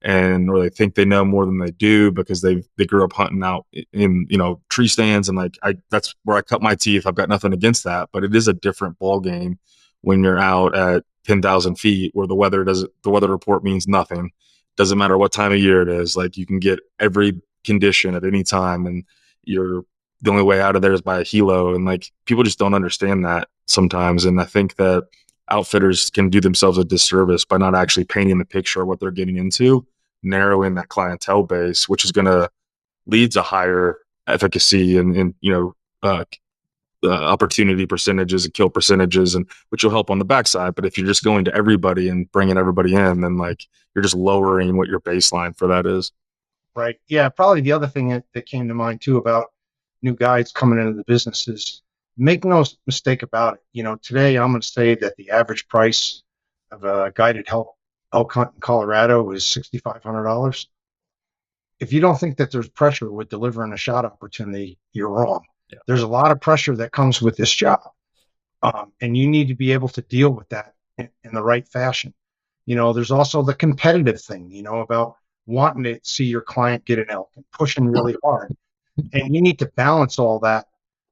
[SPEAKER 2] and or they think they know more than they do because they grew up hunting out in tree stands, and like that's where I cut my teeth. I've got nothing against that, but it is a different ball game when you're out at 10,000 feet where the weather report means nothing. Doesn't matter what time of year it is. Like you can get every condition at any time, and you're the only way out of there is by a helo. And like people just don't understand that sometimes. And I think that outfitters can do themselves a disservice by not actually painting the picture of what they're getting into, narrowing that clientele base, which is going to lead to higher efficacy and opportunity percentages and kill percentages, and which will help on the backside. But if you're just going to everybody and bringing everybody in, then like you're just lowering what your baseline for that is.
[SPEAKER 3] Right. Yeah. Probably the other thing that came to mind too about new guides coming into the business is make no mistake about it. Today I'm going to say that the average price of a guided elk hunt in Colorado is $6,500. If you don't think that there's pressure with delivering a shot opportunity, you're wrong.
[SPEAKER 1] Yeah.
[SPEAKER 3] There's a lot of pressure that comes with this job. And you need to be able to deal with that in the right fashion. There's also the competitive thing, about wanting to see your client get an elk and pushing really hard. And you need to balance all that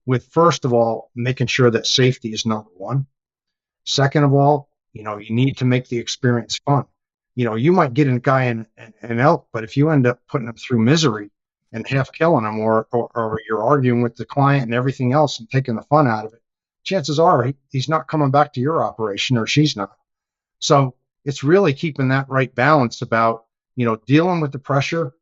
[SPEAKER 3] with, first of all, making sure that safety is number one. Second of all, you need to make the experience fun. You might get a guy in an elk, but if you end up putting him through misery and half killing him, or you're arguing with the client and everything else and taking the fun out of it, chances are he's not coming back to your operation, or she's not. So it's really keeping that right balance about, dealing with the pressure,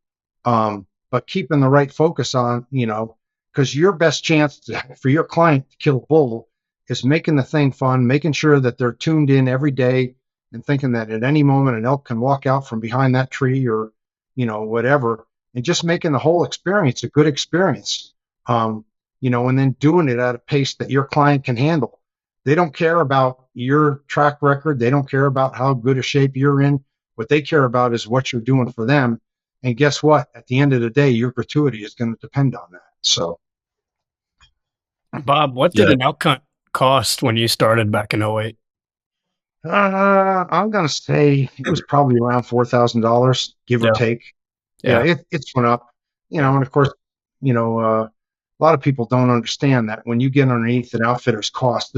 [SPEAKER 3] but keeping the right focus on, because your best chance for your client to kill a bull is making the thing fun, making sure that they're tuned in every day and thinking that at any moment an elk can walk out from behind that tree or, whatever, and just making the whole experience a good experience. And then doing it at a pace that your client can handle. They don't care about your track record. They don't care about how good a shape you're in. What they care about is what you're doing for them. And guess what? At the end of the day, your gratuity is going to depend on that. So,
[SPEAKER 1] Bob, what did
[SPEAKER 2] Yeah.
[SPEAKER 1] an elk hunt cost when you started back in '08?
[SPEAKER 3] I'm going to say it was probably around $4,000, give or
[SPEAKER 1] Yeah.
[SPEAKER 3] take.
[SPEAKER 1] Yeah.
[SPEAKER 3] It's went up, and of course, a lot of people don't understand that when you get underneath an outfitter's cost,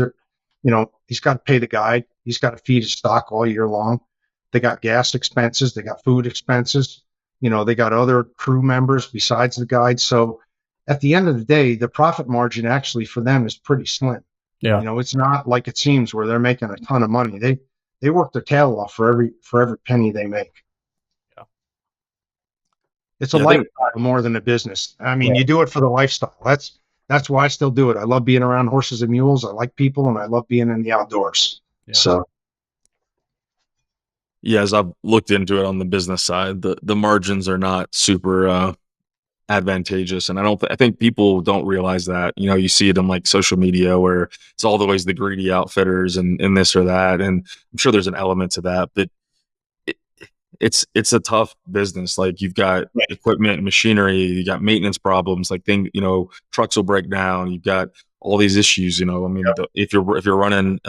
[SPEAKER 3] he's got to pay the guide, he's got to feed his stock all year long. They got gas expenses, they got food expenses, they got other crew members besides the guide. So at the end of the day, the profit margin actually for them is pretty slim.
[SPEAKER 1] Yeah.
[SPEAKER 3] It's not like it seems where they're making a ton of money. They work their tail off for every penny they make.
[SPEAKER 1] Yeah.
[SPEAKER 3] It's a
[SPEAKER 2] Yeah, I think
[SPEAKER 3] lifestyle more than a business. I mean,
[SPEAKER 1] Yeah.
[SPEAKER 3] you do it for the lifestyle. That's why I still do it. I love being around horses and mules. I like people, and I love being in the outdoors.
[SPEAKER 1] Yeah.
[SPEAKER 3] So
[SPEAKER 2] yeah, as I've looked into it on the business side, the margins are not super advantageous, and I think people don't realize that. You see it on like social media where it's all the ways the greedy outfitters and this or that, and I'm sure there's an element to that, but it, it's a tough business. Like you've got
[SPEAKER 3] right.
[SPEAKER 2] equipment and machinery, you got maintenance problems, like trucks will break down, you've got all these issues. I mean,
[SPEAKER 3] Yep.
[SPEAKER 2] if you're running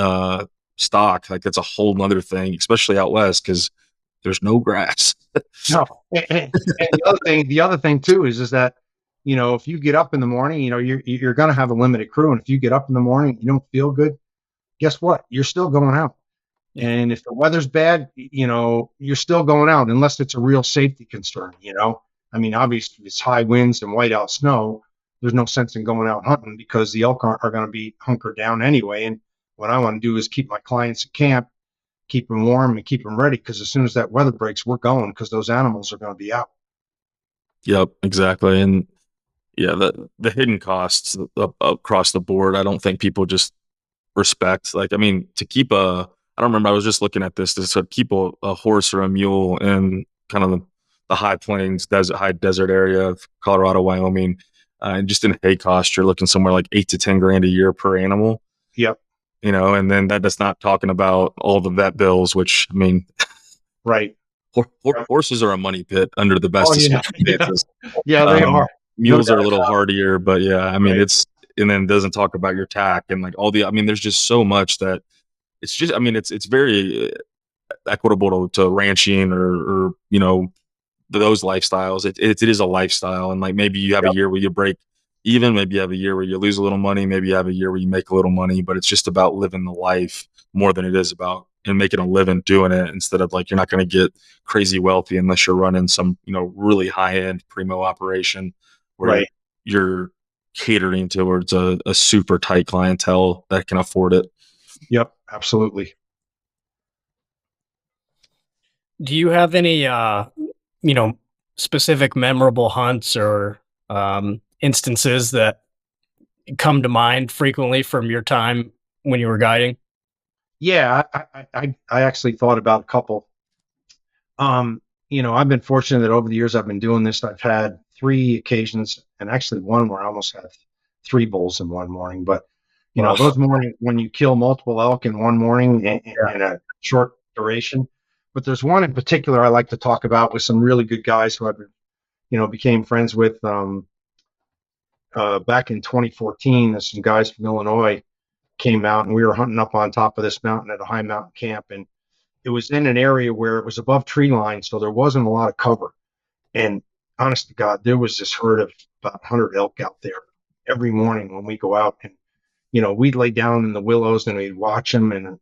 [SPEAKER 2] stock, like that's a whole nother thing, especially out west because there's no grass.
[SPEAKER 3] No, and the other thing too is that if you get up in the morning, you're going to have a limited crew, and if you get up in the morning, you don't feel good. Guess what? You're still going out.
[SPEAKER 1] Yeah.
[SPEAKER 3] And if the weather's bad, you're still going out unless it's a real safety concern. I mean, obviously, if it's high winds and whiteout snow, there's no sense in going out hunting because the elk are going to be hunkered down anyway. And what I want to do is keep my clients at camp, keep them warm, and keep them ready because as soon as that weather breaks, we're going because those animals are going to be out.
[SPEAKER 2] Yep, exactly. And yeah, the hidden costs across the board, I don't think people just respect. Like, I mean, I don't remember, I was just looking at this, to keep a horse or a mule in kind of the high plains, high desert area of Colorado, Wyoming, and just in hay cost, you're looking somewhere like 8 to 10 grand a year per animal.
[SPEAKER 3] Yep.
[SPEAKER 2] And then that's not talking about all the vet bills, which, I mean,
[SPEAKER 3] right.
[SPEAKER 2] Horses are a money pit under the best of circumstances.
[SPEAKER 3] Yeah, they are.
[SPEAKER 2] Mules are a little hardier, but yeah, I mean,
[SPEAKER 3] right.
[SPEAKER 2] and then it doesn't talk about your tack and like I mean, there's just so much that it's just, I mean, it's very equitable to ranching or those lifestyles. It is a lifestyle, and like maybe you have a year where you break even, maybe you have a year where you lose a little money, maybe you have a year where you make a little money, but it's just about living the life more than it is about and making a living doing it, instead of like, you're not going to get crazy wealthy unless you're running some really high end primo operation where you're catering towards a super tight clientele that can afford it.
[SPEAKER 3] Yep, absolutely.
[SPEAKER 1] Do you have any specific memorable hunts or instances that come to mind frequently from your time when you were guiding?
[SPEAKER 3] Yeah, I actually thought about a couple. I've been fortunate that over the years I've been doing this, I've had 3 occasions, and actually one where I almost had 3 bulls in one morning. But those mornings when you kill multiple elk in one morning in a short duration. But there's one in particular I like to talk about with some really good guys who I've became friends with back in 2014. There's some guys from Illinois came out, and we were hunting up on top of this mountain at a high mountain camp, and it was in an area where it was above tree line, so there wasn't a lot of cover. And honest to God, there was this herd of about 100 elk out there every morning when we go out, and we'd lay down in the willows and we'd watch them, and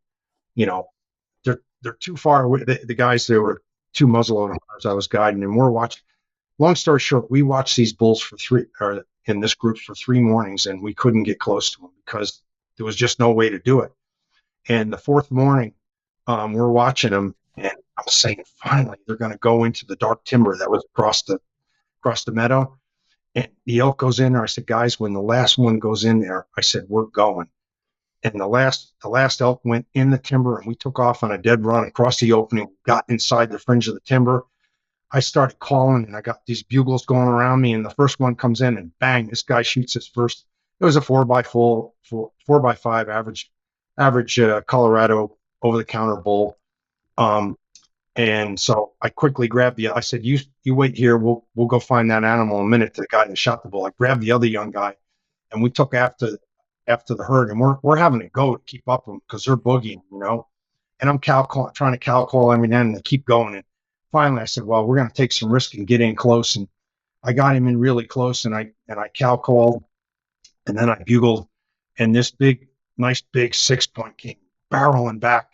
[SPEAKER 3] they're too far away. The guys, there were 2 muzzleloader hunters I was guiding, and we're watching. Long story short, we watched these bulls in this group for 3 mornings, and we couldn't get close to them because there was just no way to do it. And the 4th morning, we're watching them, and I was saying, finally, they're going to go into the dark timber that was across the meadow. And the elk goes in there. I said, guys, when the last one goes in there, I said, we're going. And the last elk went in the timber, and we took off on a dead run across the opening, got inside the fringe of the timber. I started calling, and I got these bugles going around me, and the first one comes in, and bang, this guy shoots his first. It was a 4x5 average Colorado over-the-counter bull. And so I quickly grabbed I said, you wait here. We'll go find that animal in a minute. To the guy that shot the bull, I grabbed the other young guy, and we took after the herd, and we're having to go to keep up with them because they're boogieing, and I'm trying to cow call every now and then to keep going. And finally I said, well, we're going to take some risk and get in close. And I got him in really close, and I cow called, and then I bugled, and this nice big 6-point came barreling back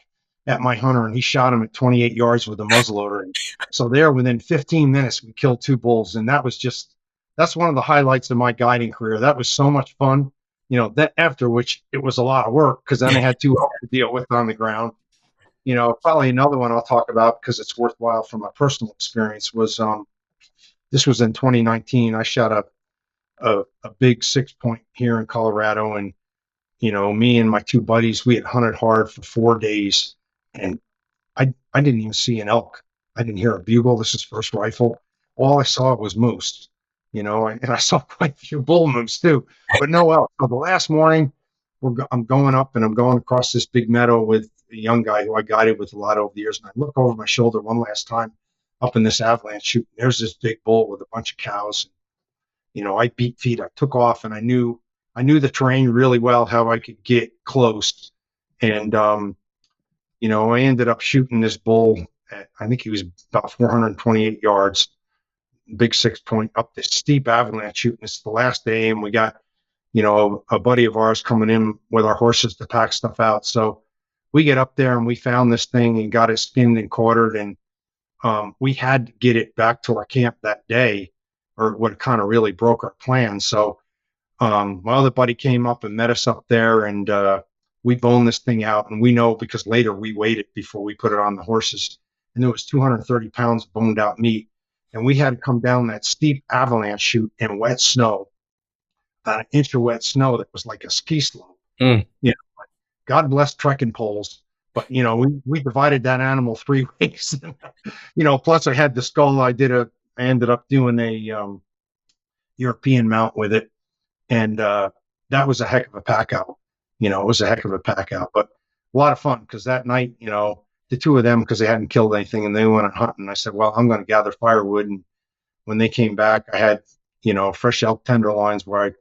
[SPEAKER 3] at my hunter, and he shot him at 28 yards with a muzzleloader. And so there, within 15 minutes, we killed 2 bulls, and that was that's one of the highlights of my guiding career. That was so much fun. That after which it was a lot of work because then I had 2 elk to deal with on the ground. Probably another one I'll talk about because it's worthwhile from my personal experience was this was in 2019. I shot a big 6 point here in Colorado, and me and my 2 buddies, we had hunted hard for 4 days, and I didn't even see an elk. I didn't hear a bugle. This is first rifle. All I saw was moose, and I saw quite a few bull moose too, but no elk. So the last morning, I'm going up and I'm going across this big meadow with a young guy who I guided with a lot over the years. And I look over my shoulder one last time up in this avalanche chute. There's this big bull with a bunch of cows. I beat feet. I took off, and I knew the terrain really well, how I could get close. And I ended up shooting this bull at, I think he was about 428 yards, big 6 point up this steep avalanche chute. And it's the last day, and we got a buddy of ours coming in with our horses to pack stuff out. So we get up there and we found this thing and got it skinned and quartered, and we had to get it back to our camp that day, or what kind of really broke our plan. So my other buddy came up and met us up there, and we boned this thing out. And we know because later we weighed it before we put it on the horses, and there was 230 pounds of boned out meat. And we had to come down that steep avalanche chute in wet snow, about an inch of wet snow that was like a ski slope. God bless trekking poles. But, we divided that animal 3 ways. Plus I had the skull. I ended up doing a European mount with it. And that was a heck of a pack out. It was a heck of a pack out, but a lot of fun because that night, the 2 of them, because they hadn't killed anything and they went on hunting. I said, well, I'm going to gather firewood. And when they came back, I had, fresh elk tenderloins where I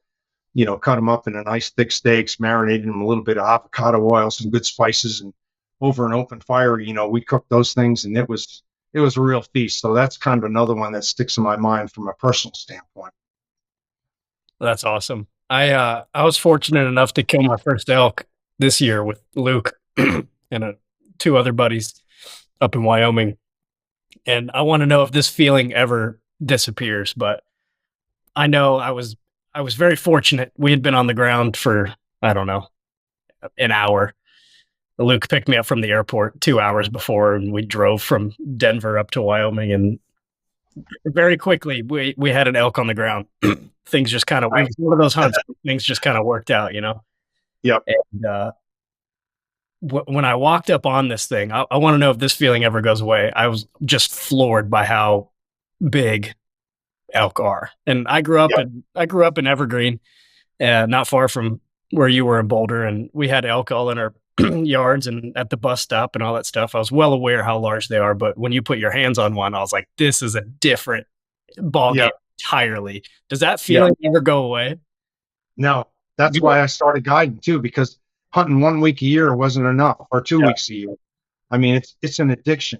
[SPEAKER 3] cut them up into nice thick steaks, marinated them a little bit of avocado oil, some good spices, and over an open fire, we cooked those things, and it was a real feast. So that's kind of another one that sticks in my mind from a personal standpoint.
[SPEAKER 1] That's awesome. I was fortunate enough to kill my first elk this year with Luke and 2 other buddies up in Wyoming. And I want to know if this feeling ever disappears, but I know I was very fortunate. We had been on the ground for, I don't know, an hour. Luke picked me up from the airport 2 hours before, and we drove from Denver up to Wyoming, and very quickly we had an elk on the ground. Things just kind of, it was one of those hunts, things just kind of worked out,
[SPEAKER 3] Yep.
[SPEAKER 1] And when I walked up on this thing, I want to know if this feeling ever goes away. I was just floored by how big elk are. And I grew up in Evergreen, not far from where you were in Boulder, and we had elk all in our yards and at the bus stop and all that stuff. I was well aware how large they are, but when you put your hands on one, I was like, this is a different ball game entirely. Does that feeling ever go away?
[SPEAKER 3] No, that's why I started guiding too, because hunting 1 week a year wasn't enough, or 2 weeks a year. I mean, it's an addiction.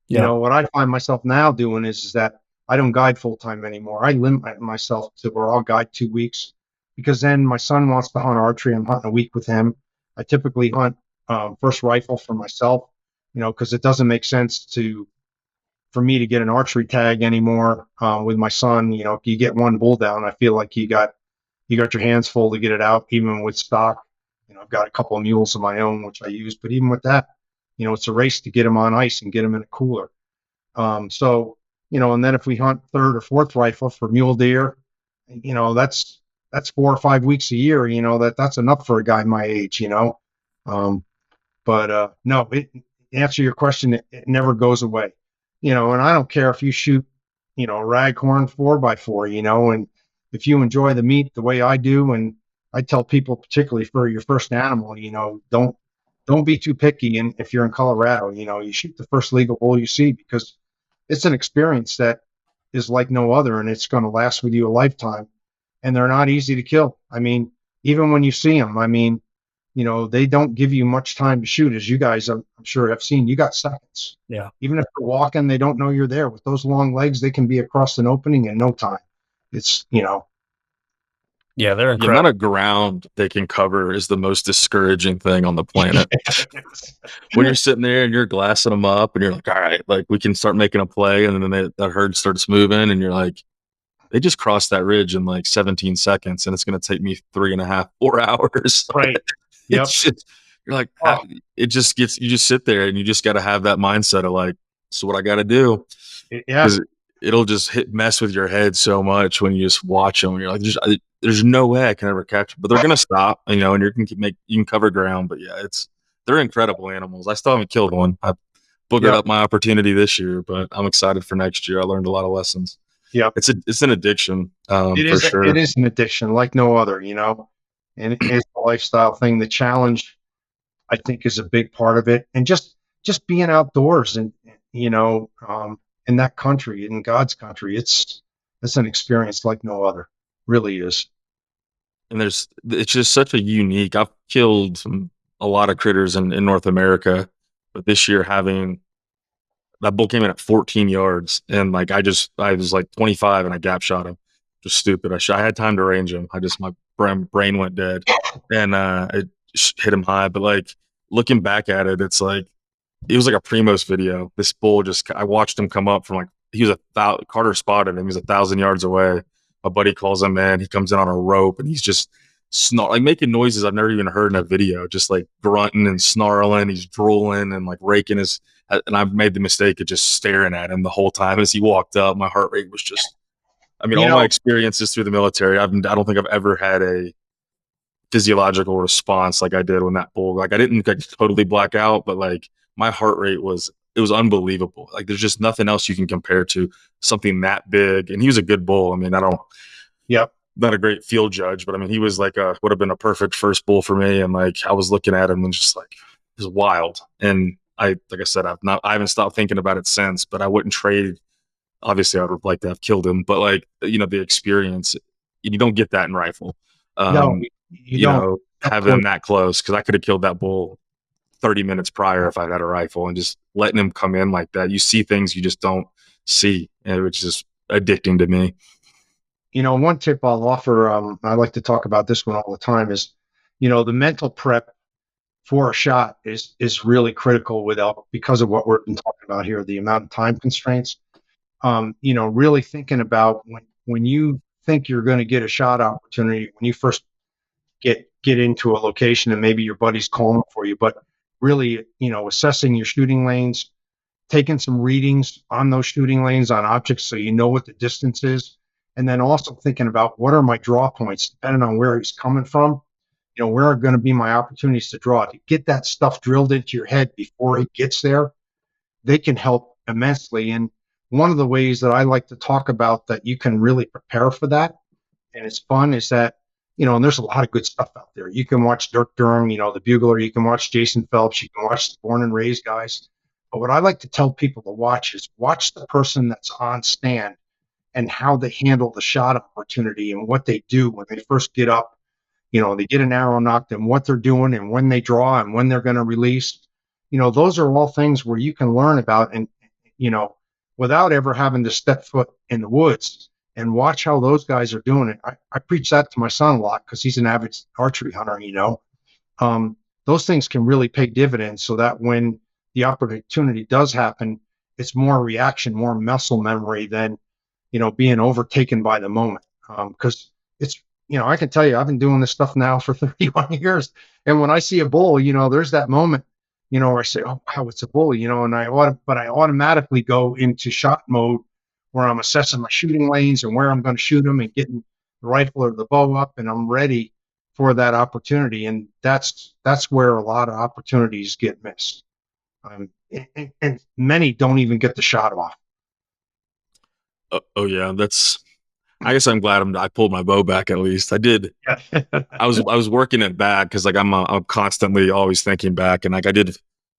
[SPEAKER 3] What I find myself now doing is that I don't guide full time anymore. I limit myself to where I'll guide 2 weeks, because then my son wants to hunt archery. I'm hunting a week with him. I typically hunt first rifle for myself, because it doesn't make sense for me to get an archery tag anymore with my son. If you get one bull down, I feel like you got your hands full to get it out, even with stock. I've got a couple of mules of my own, which I use, but even with that, it's a race to get them on ice and get them in a cooler. So, and then if we hunt third or fourth rifle for mule deer, that's 4 or 5 weeks a year, that's enough for a guy my age, but no, answer your question, it never goes away, and I don't care if you shoot, raghorn 4x4, and if you enjoy the meat the way I do, and I tell people, particularly for your first animal, don't be too picky. And if you're in Colorado, you shoot the first legal bull you see, because it's an experience that is like no other, and it's going to last with you a lifetime. And they're not easy to kill. I mean, even when you see them, they don't give you much time to shoot, as you guys, I'm sure, have seen. You got seconds.
[SPEAKER 1] Yeah.
[SPEAKER 3] Even if they're walking, they don't know you're there. With those long legs, they can be across an opening in no time. It's,
[SPEAKER 1] Yeah, they're incredible.
[SPEAKER 2] The amount of ground they can cover is the most discouraging thing on the planet. When you're sitting there and you're glassing them up and you're like, all right, like we can start making a play, and then that herd starts moving and you're like, they just crossed that ridge in like 17 seconds, and it's going to take me 3.5, 4 hours.
[SPEAKER 3] Right. Yep.
[SPEAKER 2] It's just, you're like,
[SPEAKER 3] Oh,
[SPEAKER 2] it just gets, you just sit there and you just got to have that mindset of like, this is what I got to do.
[SPEAKER 3] yeah.
[SPEAKER 2] Because it'll just mess with your head so much when you just watch them. You're like, there's no way I can ever catch them, but they're going to stop, and you can cover ground. But yeah, they're incredible animals. I still haven't killed one. I boogered
[SPEAKER 3] Yep.
[SPEAKER 2] up my opportunity this year, but I'm excited for next year. I learned a lot of lessons.
[SPEAKER 3] Yep.
[SPEAKER 2] It's an addiction, for sure.
[SPEAKER 3] It is an addiction like no other, and it's a lifestyle thing. The challenge, I think, is a big part of it. And just being outdoors and, in that country, in God's country, it's an experience like no other. Really is.
[SPEAKER 2] And it's just such a unique, I've killed a lot of critters in North America, but this year that bull came in at 14 yards, and like I was like 25 and I gap shot him. Just stupid. I had time to range him. My brain went dead, and it hit him high. But like looking back at it, it's like it was like a Primos video. This bull I watched him come up from like he was Carter spotted him. He was 1,000 yards away. My buddy calls him in. He comes in on a rope, and he's just like making noises I've never even heard in a video, just like grunting and snarling. He's drooling and like raking his. And I've made the mistake of just staring at him the whole time as he walked up. My heart rate was just. I mean, all my experiences through the military, I don't think I've ever had a physiological response like I did when that bull. Like I didn't like totally black out, but like my heart rate was unbelievable. Like there's just nothing else you can compare to something that big. And he was a good bull. I mean,
[SPEAKER 3] Yep.
[SPEAKER 2] Not a great field judge, but I mean, he was like would have been a perfect first bull for me. And like I was looking at him and just like it was wild. And like I said, I haven't stopped thinking about it since. But I wouldn't trade. Obviously, I would like to have killed him, but like the experience, you don't get that in rifle.
[SPEAKER 3] No, you don't.
[SPEAKER 2] Having him that close, because I could have killed that bull 30 minutes prior if I had a rifle, and just letting him come in like that. You see things you just don't see, which is addicting to me.
[SPEAKER 3] One tip I'll offer, I like to talk about this one all the time, is, the mental prep for a shot is really critical because of what we've been talking about here, the amount of time constraints. Really thinking about when you think you're going to get a shot opportunity, when you first get into a location and maybe your buddy's calling for you, but really, assessing your shooting lanes, taking some readings on those shooting lanes on objects so you know what the distance is. And then also thinking about what are my draw points, depending on where he's coming from, where are going to be my opportunities to draw. To get that stuff drilled into your head before he gets there, they can help immensely. And one of the ways that I like to talk about that you can really prepare for that, and it's fun, is that, and there's a lot of good stuff out there. You can watch Dirk Durham, the Bugler, you can watch Jason Phelps, you can watch the Born and Raised guys. But what I like to tell people to watch is watch the person that's on stand and how they handle the shot opportunity and what they do when they first get up. They get an arrow knocked, and what they're doing and when they draw and when they're going to release. Those are all things where you can learn about and, without ever having to step foot in the woods, and watch how those guys are doing it. I preach that to my son a lot because he's an avid archery hunter, those things can really pay dividends, so that when the opportunity does happen, it's more reaction, more muscle memory than, being overtaken by the moment. Because it's, I can tell you, I've been doing this stuff now for 31 years. And when I see a bull, there's that moment, where I say, oh, wow, it's a bull, and I automatically go into shot mode where I'm assessing my shooting lanes and where I'm going to shoot them and getting the rifle or the bow up, and I'm ready for that opportunity. And that's where a lot of opportunities get missed. And many don't even get the shot off.
[SPEAKER 2] Oh yeah, I guess I'm glad I pulled my bow back at least. I did. I was working it back because like I'm constantly always thinking back, and like I did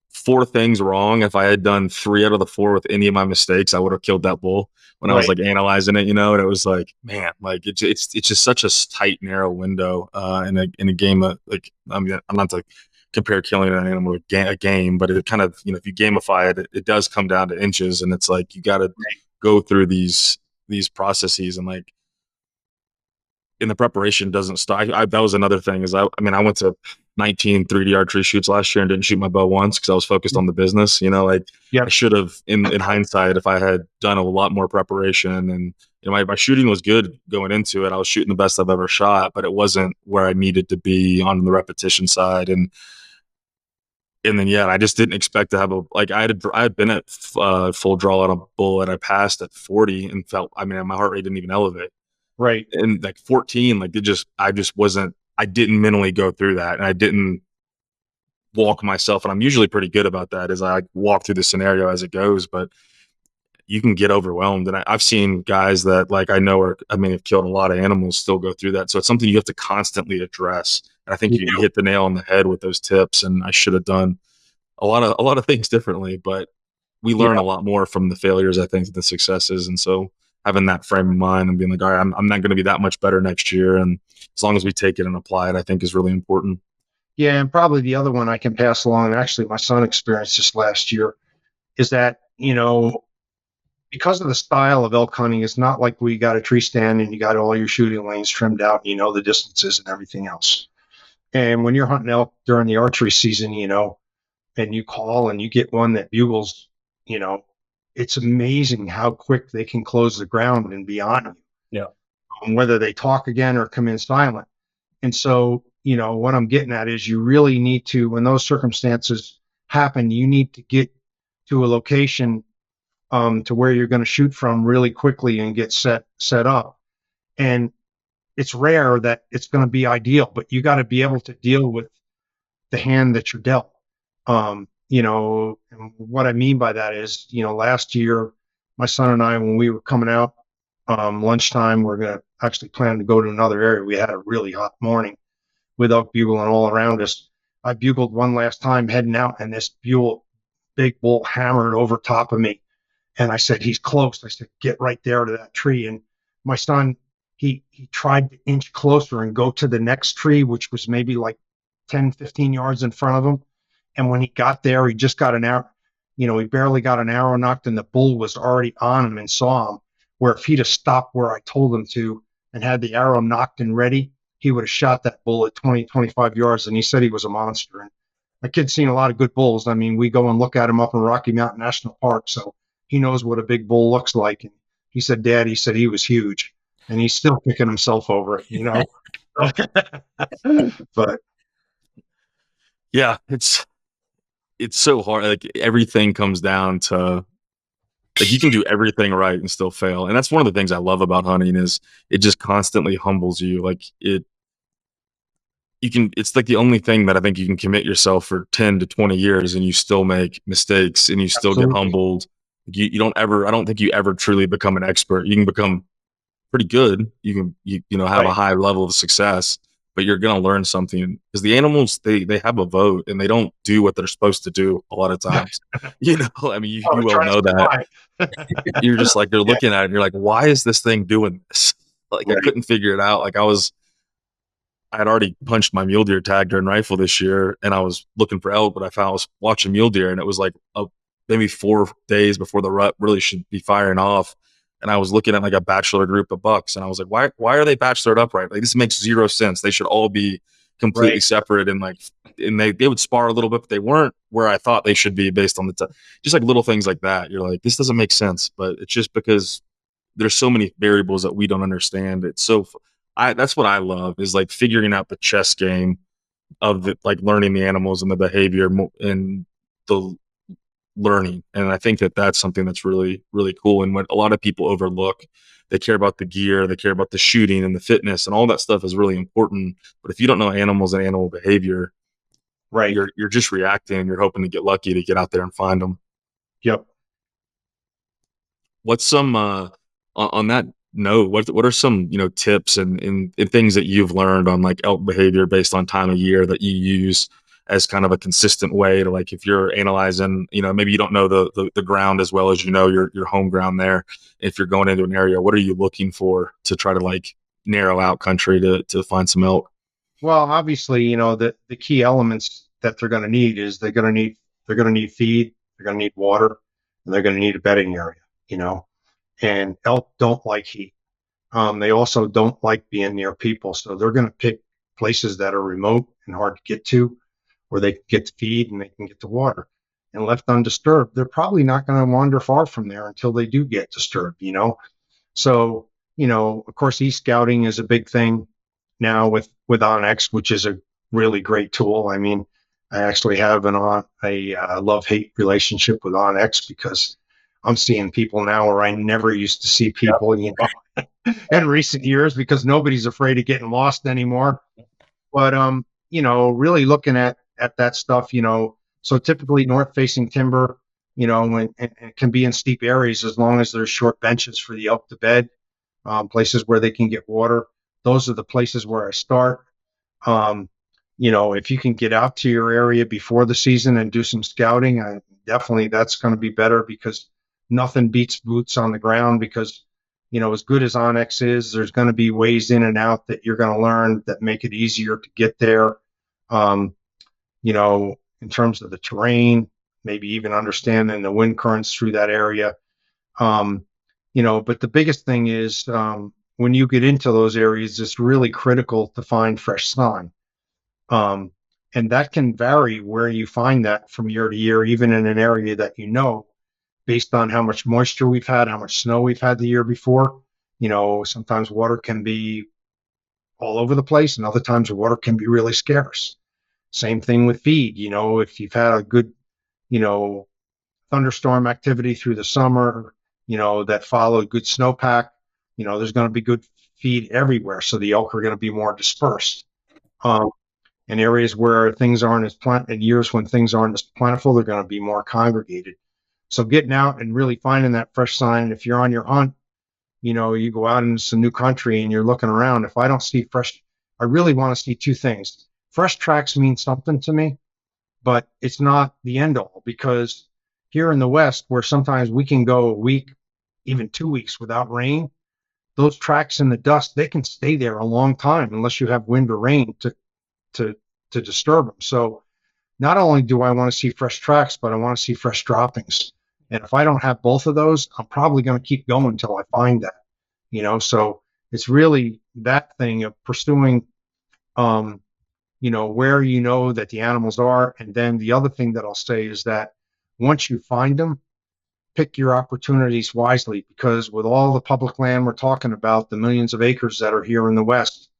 [SPEAKER 2] 4 things wrong. If I had done 3 out of the 4 with any of my mistakes, I would have killed that bull when I was like analyzing it, and it was like, man, like it's just such a tight, narrow window in a game of, like, I mean, I'm not to compare killing an animal with a game, but it kind of, if you gamify it, it does come down to inches, and it's like you got to go through these processes, and like in the preparation doesn't stop. That was another thing is I went to 19 3D archery shoots last year and didn't shoot my bow once because I was focused on the business. I should have, in hindsight, if I had done a lot more preparation and my shooting was good going into it. I was shooting the best I've ever shot, but it wasn't where I needed to be on the repetition side. And then, yeah, I just didn't expect to have I had been at full draw on a bull and I passed at 40 and felt, I mean, my heart rate didn't even elevate.
[SPEAKER 3] Right.
[SPEAKER 2] And like 14, like I just wasn't, I didn't mentally go through that. And I didn't walk myself. And I'm usually pretty good about that as I walk through the scenario as it goes, but you can get overwhelmed. And I've seen guys that like I know have killed a lot of animals still go through that. So it's something you have to constantly address. And I think you hit the nail on the head with those tips. And I should have done a lot of things differently, but we learn a lot more from the failures, I think, than the successes. And so having that frame of mind and being like, all right, I'm not going to be that much better next year. And as long as we take it and apply it, I think is really important.
[SPEAKER 3] Yeah, and probably the other one I can pass along, actually my son experienced this last year, is that, because of the style of elk hunting, it's not like we got a tree stand and you got all your shooting lanes trimmed out and you know the distances and everything else. And when you're hunting elk during the archery season, and you call and you get one that bugles, it's amazing how quick they can close the ground and be on you.
[SPEAKER 1] Yeah.
[SPEAKER 3] Whether they talk again or come in silent. And so, what I'm getting at is you really need to, when those circumstances happen, you need to get to a location to where you're going to shoot from really quickly and get set up. And it's rare that it's going to be ideal, but you got to be able to deal with the hand that you're dealt. And what I mean by that is, last year, my son and I, when we were coming out lunchtime, we're going to actually plan to go to another area. We had a really hot morning with elk bugling all around us. I bugled one last time heading out, and this big bull hammered over top of me. And I said, he's close. I said, get right there to that tree. And my son, he tried to inch closer and go to the next tree, which was maybe like 10, 15 yards in front of him. And when he got there, he just got an arrow, he barely got an arrow knocked, and the bull was already on him and saw him. Where if he'd have stopped where I told him to and had the arrow knocked and ready, he would have shot that bull at 20, 25 yards. And he said he was a monster. And my kid's seen a lot of good bulls. I mean, we go and look at him up in Rocky Mountain National Park. So he knows what a big bull looks like. And he said, Dad, he said he was huge. And he's still kicking himself over it, But
[SPEAKER 2] yeah, it's so hard. Like everything comes down to like you can do everything right and still fail. And that's one of the things I love about hunting is it just constantly humbles you. Like it's like the only thing that I think you can commit yourself for 10 to 20 years and you still make mistakes and you still get humbled. I don't think you ever truly become an expert. You can become pretty good. You can, have a high level of success, but you're going to learn something because the animals, they have a vote and they don't do what they're supposed to do a lot of times. I mean, you will know that. You're just like, they're looking at it and you're like, why is this thing doing this? Like, I couldn't figure it out. Like I had already punched my mule deer tag during rifle this year and I was looking for elk, but I was watching mule deer and it was like maybe 4 days before the rut really should be firing off. And I was looking at like a bachelor group of bucks and I was like, why are they bachelored upright? Like this makes zero sense. They should all be completely separate and they would spar a little bit, but they weren't where I thought they should be based on just like little things like that. You're like, this doesn't make sense, but it's just because there's so many variables that we don't understand. That's what I love is like figuring out the chess game of learning the animals and the behavior and the learning. And I think that's something that's really, really cool. And what a lot of people overlook, they care about the gear, they care about the shooting and the fitness and all that stuff is really important. But if you don't know animals and animal behavior, you're just reacting and you're hoping to get lucky to get out there and find them.
[SPEAKER 3] Yep.
[SPEAKER 2] What's some, on that note, what are some, tips and things that you've learned on like elk behavior based on time of year that you use as kind of a consistent way to like, if you're analyzing, maybe you don't know the ground as well as your home ground there. If you're going into an area, what are you looking for to try to like narrow out country to find some elk?
[SPEAKER 3] Well, obviously, the key elements that they're going to need is they're going to need feed, they're going to need water, and they're going to need a bedding area, and elk don't like heat. They also don't like being near people. So they're going to pick places that are remote and hard to get to, where they can get to feed and they can get to water. And left undisturbed, they're probably not going to wander far from there until they do get disturbed, So Of course, e-scouting is a big thing now with Onyx, which is a really great tool. I mean, I actually have a love-hate relationship with Onyx because I'm seeing people now where I never used to see people, in recent years because nobody's afraid of getting lost anymore. But really looking at that stuff, so typically north-facing timber, and it can be in steep areas as long as there's short benches for the elk to bed, places where they can get water. Those are the places where I start. Um, if you can get out to your area before the season and do some scouting, definitely that's going to be better because nothing beats boots on the ground because, as good as Onyx is, there's going to be ways in and out that you're going to learn that make it easier to get there. Um, in terms of the terrain, maybe even understanding the wind currents through that area. Um, but the biggest thing is when you get into those areas, it's really critical to find fresh sign. Um, and that can vary where you find that from year to year, even in an area that based on how much moisture we've had, how much snow we've had the year before. Sometimes water can be all over the place, and other times the water can be really scarce. Same thing with feed. If you've had a good, you know, thunderstorm activity through the summer, that followed good snowpack, there's going to be good feed everywhere. So the elk are going to be more dispersed. In areas where things aren't as in years when things aren't as plentiful, they're going to be more congregated. So getting out and really finding that fresh sign. If you're on your hunt, you go out into some new country and you're looking around. If I don't see fresh, I really want to see two things. Fresh tracks mean something to me, but it's not the end all because here in the West, where sometimes we can go a week, even 2 weeks without rain, those tracks in the dust, they can stay there a long time unless you have wind or rain to disturb them. So not only do I want to see fresh tracks, but I want to see fresh droppings. And if I don't have both of those, I'm probably going to keep going until I find that, so it's really that thing of pursuing, where that the animals are. And then the other thing that I'll say is that once you find them, pick your opportunities wisely, because with all the public land we're talking about, the millions of acres that are here in the West,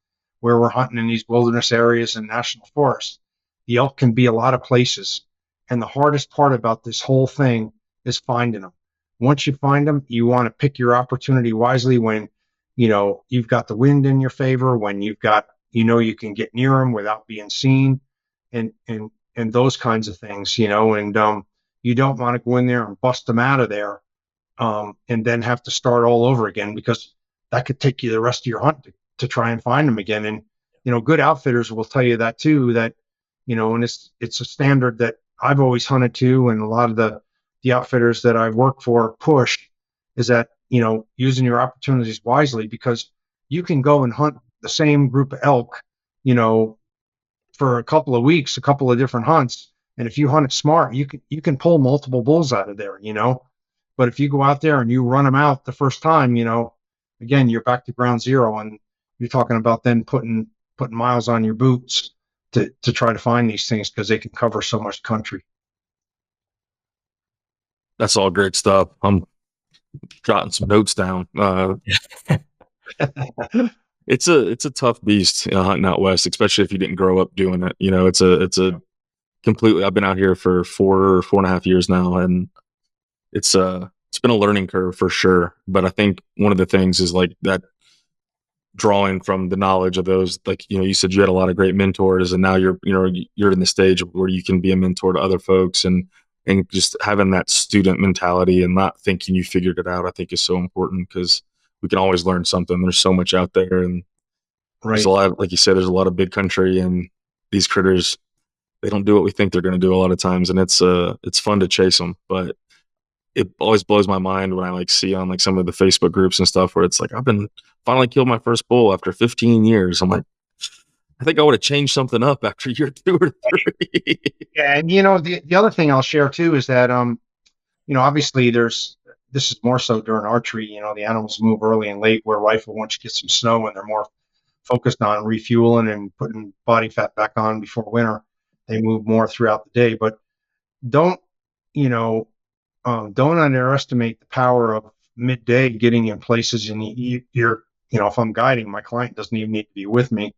[SPEAKER 3] where we're hunting in these wilderness areas and national forests, the elk can be a lot of places. And the hardest part about this whole thing is finding them. Once you find them, you want to pick your opportunity wisely when, you've got the wind in your favor, when you've got, you can get near them without being seen, and those kinds of things, and you don't want to go in there and bust them out of there, and then have to start all over again, because that could take you the rest of your hunt to try and find them again. And good outfitters will tell you that too, that and it's a standard that I've always hunted to, and a lot of the outfitters that I've worked for push, is that using your opportunities wisely, because you can go and hunt the same group of elk for a couple of weeks, a couple of different hunts, and if you hunt it smart, you can pull multiple bulls out of there. But if you go out there and you run them out the first time, again, you're back to ground zero, and you're talking about then putting miles on your boots to try to find these things, because they can cover so much country.
[SPEAKER 2] That's all great stuff. I'm jotting some notes down. It's a tough beast, hunting out west, especially if you didn't grow up doing it. It's a completely. I've been out here for 4.5 years now, and it's been a learning curve for sure. But I think one of the things is like that, drawing from the knowledge of those, like, you said you had a lot of great mentors, and now you're in the stage where you can be a mentor to other folks, and just having that student mentality and not thinking you figured it out, I think is so important, because we can always learn something. There's so much out there, and there's a lot, like you said, there's a lot of big country, and these critters, they don't do what we think they're going to do a lot of times, and it's fun to chase them. But it always blows my mind when I see on some of the Facebook groups and stuff where it's like, I've been finally killed my first bull after 15 years. I'm like, I think I would have changed something up after year 2 or 3.
[SPEAKER 3] Yeah, and the other thing I'll share too is that obviously this is more so during archery. The animals move early and late, where rifle, once you get some snow and they're more focused on refueling and putting body fat back on before winter, they move more throughout the day. But don't underestimate the power midday getting in places, and you're, if I'm guiding, my client doesn't even need to be with me.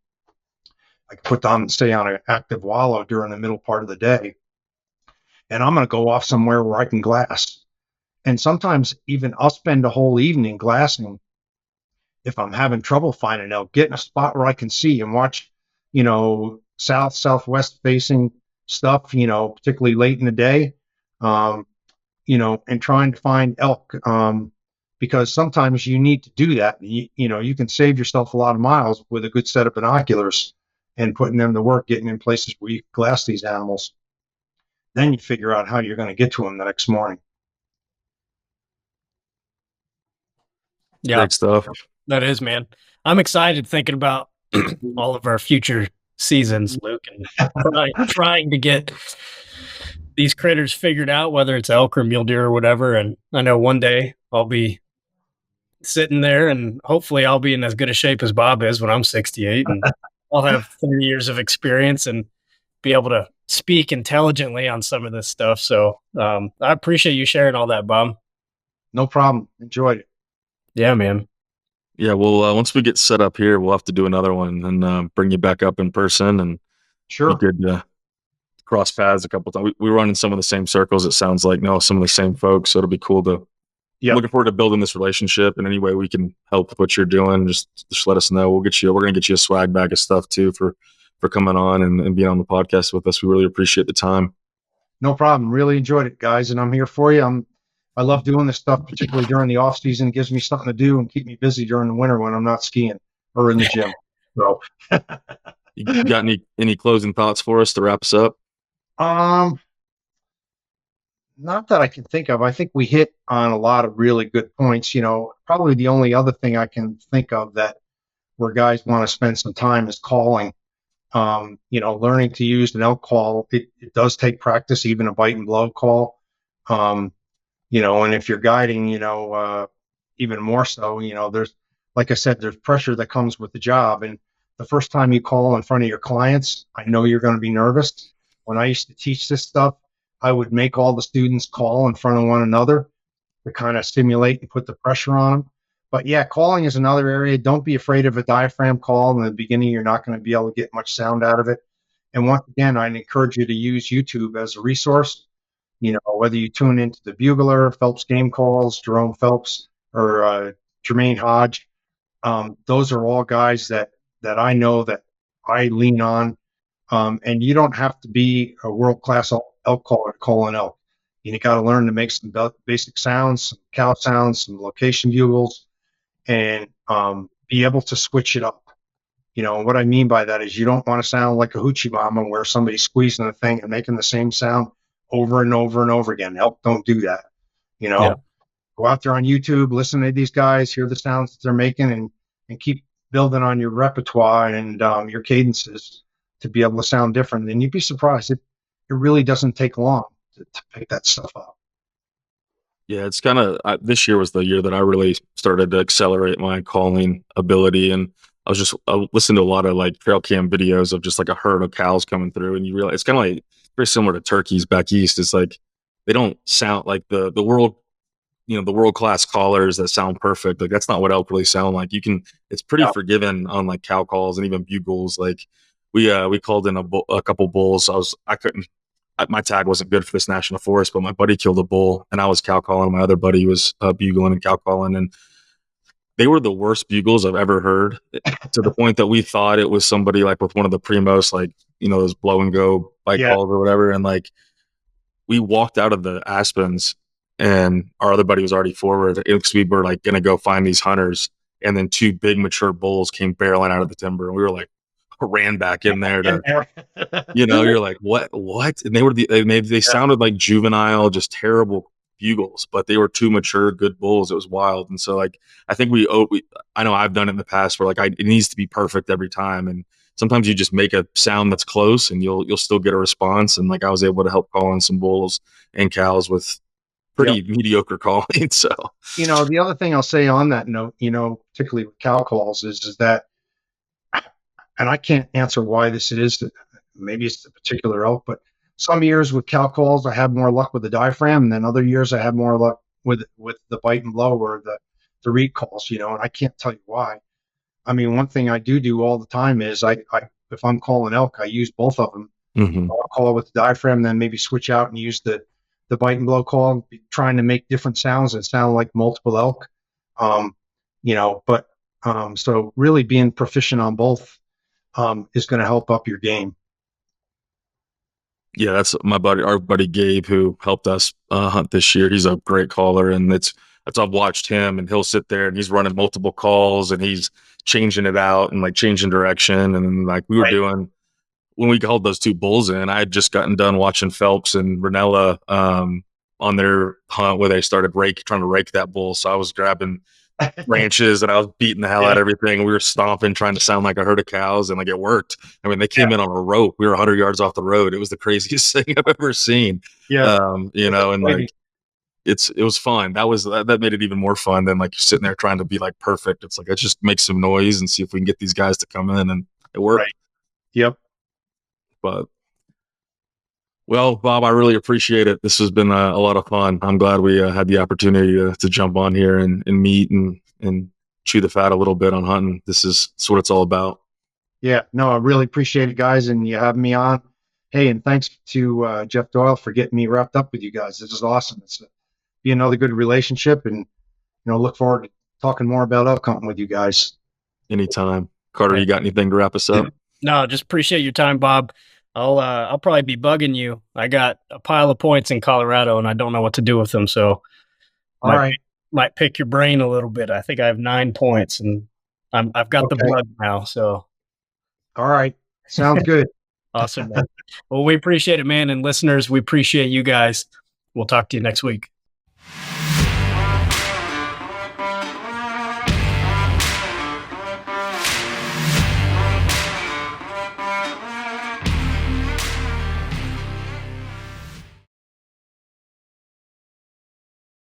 [SPEAKER 3] I can put them, say, on an active wallow during the middle part of the day, and I'm going to go off somewhere where I can glass. And sometimes even I'll spend a whole evening glassing if I'm having trouble finding elk, get in a spot where I can see and watch, south, southwest facing stuff, particularly late in the day, um, and trying to find elk. Because sometimes you need to do that. You can save yourself a lot of miles with a good set of binoculars and putting them to work, getting in places where you can glass these animals. Then you figure out how you're going to get to them the next morning.
[SPEAKER 1] Yeah,
[SPEAKER 2] Great stuff.
[SPEAKER 1] that is, man. I'm excited thinking about all of our future seasons, Luke, and trying to get these critters figured out, whether it's elk or mule deer or whatever. And I know one day I'll be sitting there, and hopefully I'll be in as good a shape as Bob is when I'm 68, and I'll have 30 years of experience and be able to speak intelligently on some of this stuff. So I appreciate you sharing all that, Bob.
[SPEAKER 3] No problem. Enjoyed it.
[SPEAKER 1] Yeah, man.
[SPEAKER 2] Yeah, well, once we get set up here, we'll have to do another one and bring you back up in person, and
[SPEAKER 3] Sure.
[SPEAKER 2] we could cross paths a couple times. We run in some of the same circles. It sounds like some of the same folks. So it'll be cool to.
[SPEAKER 3] Yeah.
[SPEAKER 2] Looking forward to building this relationship in any way we can help with what you're doing. Just let us know. We're going to get you a swag bag of stuff too for coming on and being on the podcast with us. We really appreciate the time.
[SPEAKER 3] No problem. Really enjoyed it, guys, and I'm here for you. I love doing this stuff, particularly during the off season. It gives me something to do and keep me busy during the winter when I'm not skiing or in the gym. So,
[SPEAKER 2] you got any closing thoughts for us to wrap us up?
[SPEAKER 3] Not that I can think of. I think we hit on a lot of really good points. Probably the only other thing I can think of that where guys want to spend some time is calling. Learning to use an elk call. It does take practice, even a bite and blow call. And if you're guiding, even more so, there's, like I said, there's pressure that comes with the job. And the first time you call in front of your clients, I know you're going to be nervous. When I used to teach this stuff, I would make all the students call in front of one another to kind of stimulate and put the pressure on them. But yeah, calling is another area. Don't be afraid of a diaphragm call. In the beginning, you're not going to be able to get much sound out of it. And once again, I'd encourage you to use YouTube as a resource. Whether you tune into the Bugler, Phelps Game Calls, Jerome Phelps, or Jermaine Hodge, those are all guys that I know that I lean on. And you don't have to be a world-class elk caller to call an elk. You got to learn to make some basic sounds, some cow sounds, some location bugles, and be able to switch it up. What I mean by that is you don't want to sound like a hoochie mama where somebody's squeezing the thing and making the same sound over and over and over again. Elk don't do that.
[SPEAKER 1] Yeah.
[SPEAKER 3] Go out there on YouTube, listen to these guys, hear the sounds that they're making, and keep building on your repertoire and your cadences to be able to sound different. And you'd be surprised. It really doesn't take long to pick that stuff up.
[SPEAKER 2] Yeah, it's kind of this year was the year that I really started to accelerate my calling ability, and I listened to a lot of like trail cam videos of just like a herd of cows coming through, and you realize it's kind of like very similar to turkeys back east. It's like they don't sound like the world, the world class callers that sound perfect. Like that's not what elk really sound like. It's pretty forgiving on like cow calls and even bugles. Like we called in a couple bulls. My tag wasn't good for this national forest, but my buddy killed a bull and I was cow calling. My other buddy was bugling and cow calling, and they were the worst bugles I've ever heard, to the point that we thought it was somebody like with one of the Primos, like, those blow and go bike calls or whatever. And like, we walked out of the Aspens and our other buddy was already forward because we were like going to go find these hunters. And then two big mature bulls came barreling out of the timber. And we were like, ran back in there to, you're like, what? And they sounded like juvenile, just terrible bugles, but they were two mature, good bulls. It was wild. And so like, I think I know I've done it in the past where like it needs to be perfect every time. And sometimes you just make a sound that's close and you'll still get a response. And like, I was able to help call in some bulls and cows with pretty mediocre calling. So,
[SPEAKER 3] the other thing I'll say on that note, particularly with cow calls is that, and I can't answer why this is. Maybe it's the particular elk, but some years with cow calls, I have more luck with the diaphragm, and then other years I have more luck with the bite and blow or the recalls, and I can't tell you why. I mean, one thing I do all the time is I if I'm calling elk, I use both of them.
[SPEAKER 2] Mm-hmm.
[SPEAKER 3] I'll call with the diaphragm, then maybe switch out and use the bite and blow call, trying to make different sounds that sound like multiple elk. Um, but so really being proficient on both is going to help up your game.
[SPEAKER 2] Yeah, that's our buddy Gabe, who helped us hunt this year. He's a great caller, and it's I've watched him, and he'll sit there and he's running multiple calls and he's changing it out and like changing direction. And then, like we were
[SPEAKER 3] Right.
[SPEAKER 2] doing when we called those two bulls in, I had just gotten done watching Phelps and Ranella on their hunt where they started trying to rake that bull. So I was grabbing branches and I was beating the hell out of everything. We were stomping, trying to sound like a herd of cows, and like it worked. I mean, they came in on a rope. We were 100 yards off the road. It was the craziest thing I've ever seen.
[SPEAKER 3] Yeah.
[SPEAKER 2] And like it was fun. That made it even more fun than like sitting there trying to be like perfect. It's like, let's just make some noise and see if we can get these guys to come in, and it worked.
[SPEAKER 3] Right. Yep.
[SPEAKER 2] But well, Bob, I really appreciate it. This has been a lot of fun. I'm glad we had the opportunity to jump on here and meet and chew the fat a little bit on hunting. It's what it's all about.
[SPEAKER 3] Yeah, no, I really appreciate it, guys, and you having me on. Hey, and thanks to Jeff Doyle for getting me wrapped up with you guys. This is awesome. It's be another good relationship, and look forward to talking more about elk hunting with you guys.
[SPEAKER 2] Anytime. Carter, you got anything to wrap us up?
[SPEAKER 1] No, just appreciate your time, Bob. I'll probably be bugging you. I got a pile of points in Colorado and I don't know what to do with them. So might pick your brain a little bit. I think I have 9 points and I've got the bug now. So.
[SPEAKER 3] All right. Sounds good.
[SPEAKER 1] Awesome, man. Well, we appreciate it, man. And listeners, we appreciate you guys. We'll talk to you next week.